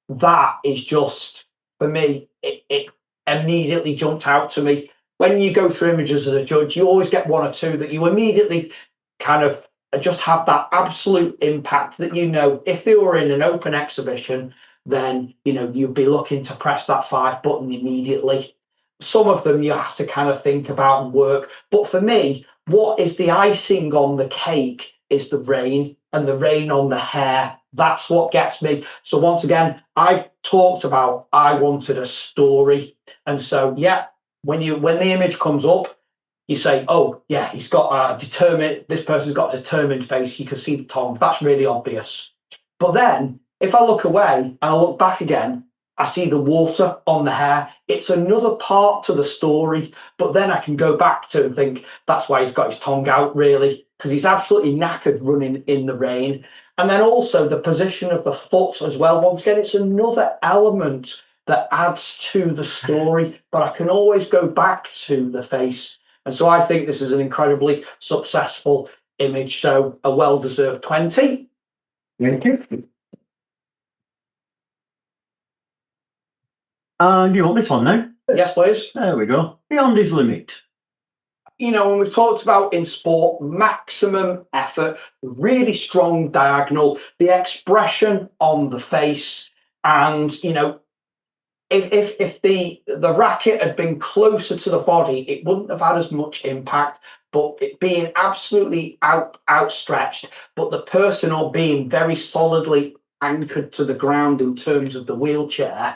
That is just, for me, it immediately jumped out to me. When you go through images as a judge, you always get one or two that you immediately kind of just have that absolute impact that, if they were in an open exhibition, then, you'd be looking to press that 5 button immediately. Some of them you have to kind of think about and work. But for me, what is the icing on the cake is the rain, and the rain on the hair. That's what gets me. So once again, I've talked about I wanted a story. And so, yeah, when the image comes up, you say, oh, yeah, he's got this person's got a determined face. You can see the tongue. That's really obvious. But then if I look away and I look back again, I see the water on the hair. It's another part to the story, but then I can go back to and think that's why he's got his tongue out, really, because he's absolutely knackered running in the rain. And then also the position of the foot as well. Once again, it's another element that adds to the story, but I can always go back to the face. And so I think this is an incredibly successful image. So a well-deserved 20. Thank you. And you want this one now? Yes, please. There we go. Beyond his limit. When we've talked about in sport, maximum effort, really strong diagonal, the expression on the face, and if the racket had been closer to the body, it wouldn't have had as much impact. But it being absolutely outstretched, but the person all being very solidly anchored to the ground in terms of the wheelchair,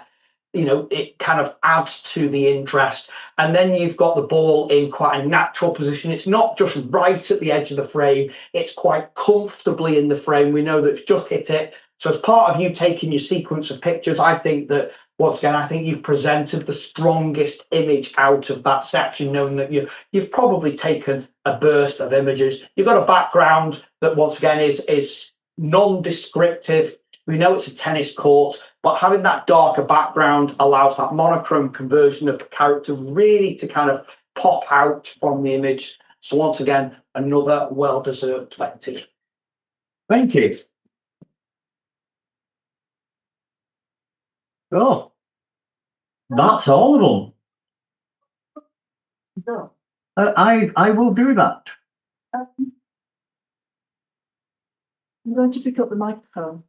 it kind of adds to the interest. And then you've got the ball in quite a natural position. It's not just right at the edge of the frame. It's quite comfortably in the frame. We know that it's just hit it. So as part of you taking your sequence of pictures, I think that, once again, I think you've presented the strongest image out of that section, knowing that you've probably taken a burst of images. You've got a background that, once again, is non-descriptive. We know it's a tennis court, but having that darker background allows that monochrome conversion of the character really to kind of pop out from the image. So once again, another well-deserved 20. Thank you. Oh, that's all of them. No. I will do that. I'm going to pick up the microphone.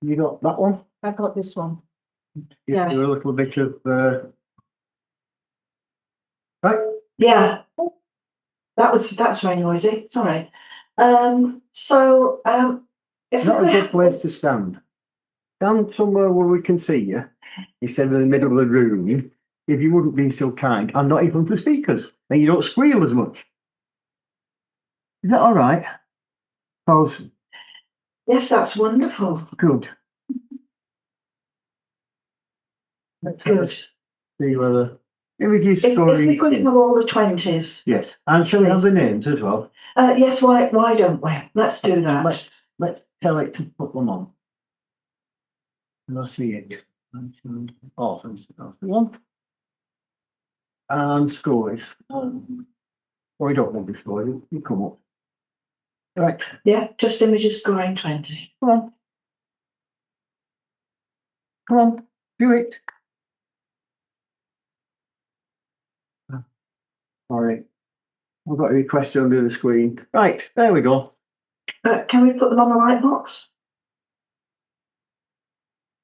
You got that one? I've got this one. Yeah. Do a little bit of, right. Yeah. That's very noisy. Sorry. If Not we a good place to stand. Stand somewhere where we can see you, instead of in the middle of the room, if you wouldn't be so kind, and not even the speakers, and you don't squeal as much. Is that all right? Because Yes, that's wonderful. good. That's good. See whether images If scoring. we could have all the 20s. Yes, and shall we have the names as well? Yes, why don't we? Let's do that. Let's tell it to put them on. And I'll see it. Oh, that's the one. And scores. Well, we don't want the score. You come up. Right. Yeah, just images scoring 20. Come on. Come on. Do it. All right. I've got a request under the screen. Right. There we go. Can we put them on the light box?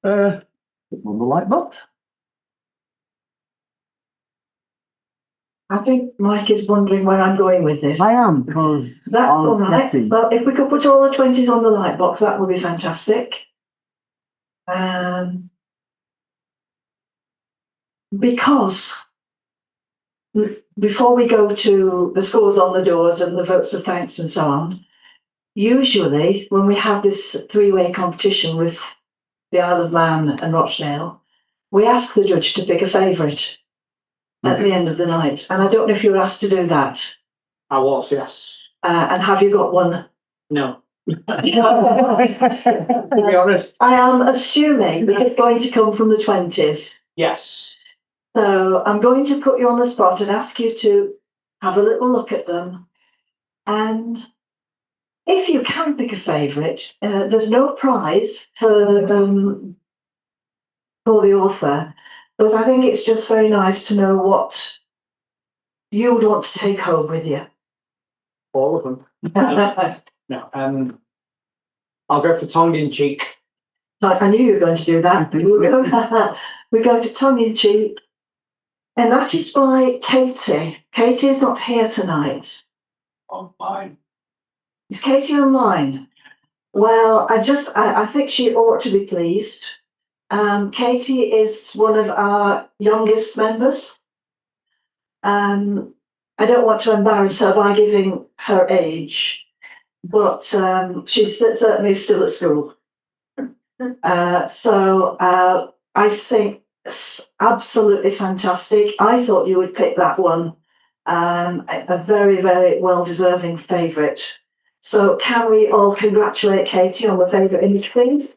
Put them on the light box. I think Mike is wondering where I'm going with this. I am, because That's all right. Well, if we could put all the 20s on the light box, that would be fantastic. Because before we go to the scores on the doors and the votes of thanks and so on, usually when we have this three-way competition with the Isle of Man and Rochdale, we ask the judge to pick a favourite at the end of the night. And I don't know if you were asked to do that. I was, yes. And have you got one? No. To be honest, I am assuming that it's going to come from the 20s. yes. So I'm going to put you on the spot and ask you to have a little look at them. And if you can pick a favourite, there's no prize for the author, but I think it's just very nice to know what you would want to take home with you. All of them. No. I'll go for tongue in cheek. I knew you were going to do that. We go to tongue in cheek. And that is by Katie. Katie is not here tonight. Online. Is Katie online? Well, I think she ought to be pleased. Katie is one of our youngest members. I don't want to embarrass her by giving her age, but she's certainly still at school. So I think it's absolutely fantastic. I thought you would pick that one. A very, very well-deserving favourite. So can we all congratulate Katie on the favourite image, please?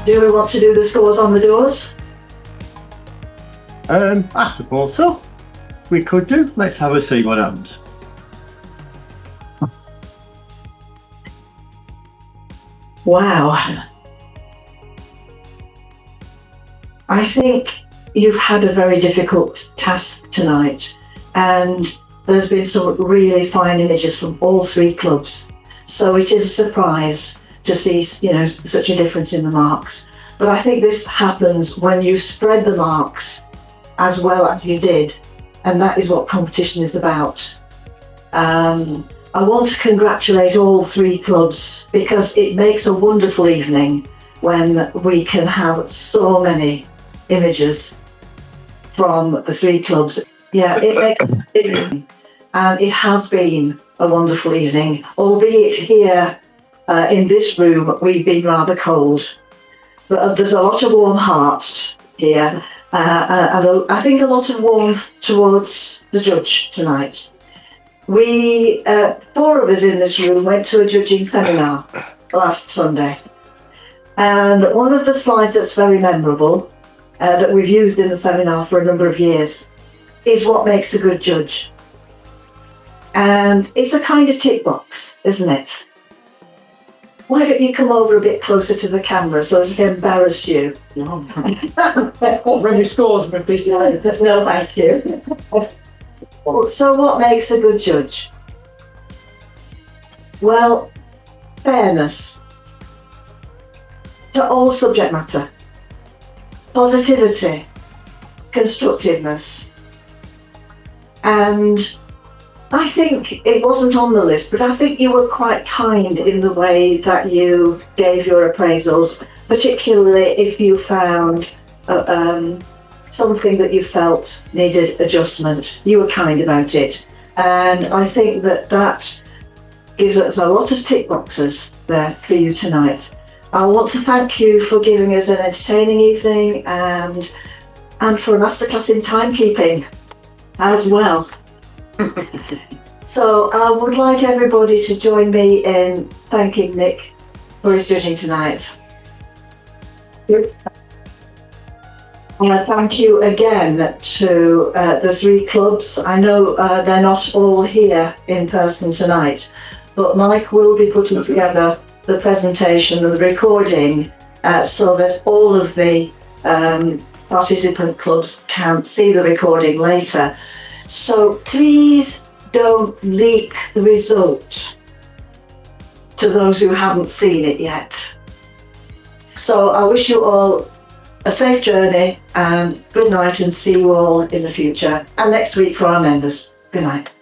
Do we want to do the scores on the doors? I suppose so. We could do. Let's have a see what happens. Wow. I think you've had a very difficult task tonight, and there's been some really fine images from all three clubs. So it is a surprise to see, such a difference in the marks. But I think this happens when you spread the marks as well as you did, and that is what competition is about. I want to congratulate all three clubs because it makes a wonderful evening when we can have so many images from the three clubs. Yeah, it makes it, and it has been a wonderful evening, albeit here in this room we've been rather cold, but there's a lot of warm hearts here, and I think a lot of warmth towards the judge tonight. We, 4 of us in this room, went to a judging seminar last Sunday, and one of the slides that's very memorable, that we've used in the seminar for a number of years, is what makes a good judge. And it's a kind of tick box, isn't it? Why don't you come over a bit closer to the camera so as to embarrass you? Run your scores, please. No, thank you. So what makes a good judge? Well, fairness to all subject matter, positivity, constructiveness, and I think it wasn't on the list, but I think you were quite kind in the way that you gave your appraisals, particularly if you found something that you felt needed adjustment. You were kind about it. And I think that gives us a lot of tick boxes there for you tonight. I want to thank you for giving us an entertaining evening and for a masterclass in timekeeping as well. So I would like everybody to join me in thanking Nick for his judging tonight. Thank you again to the three clubs. I know they're not all here in person tonight, but Mike will be putting together the presentation and the recording so that all of the participant clubs can see the recording later. So please don't leak the result to those who haven't seen it yet. So I wish you all a safe journey and good night, and see you all in the future and next week for our members. Good night.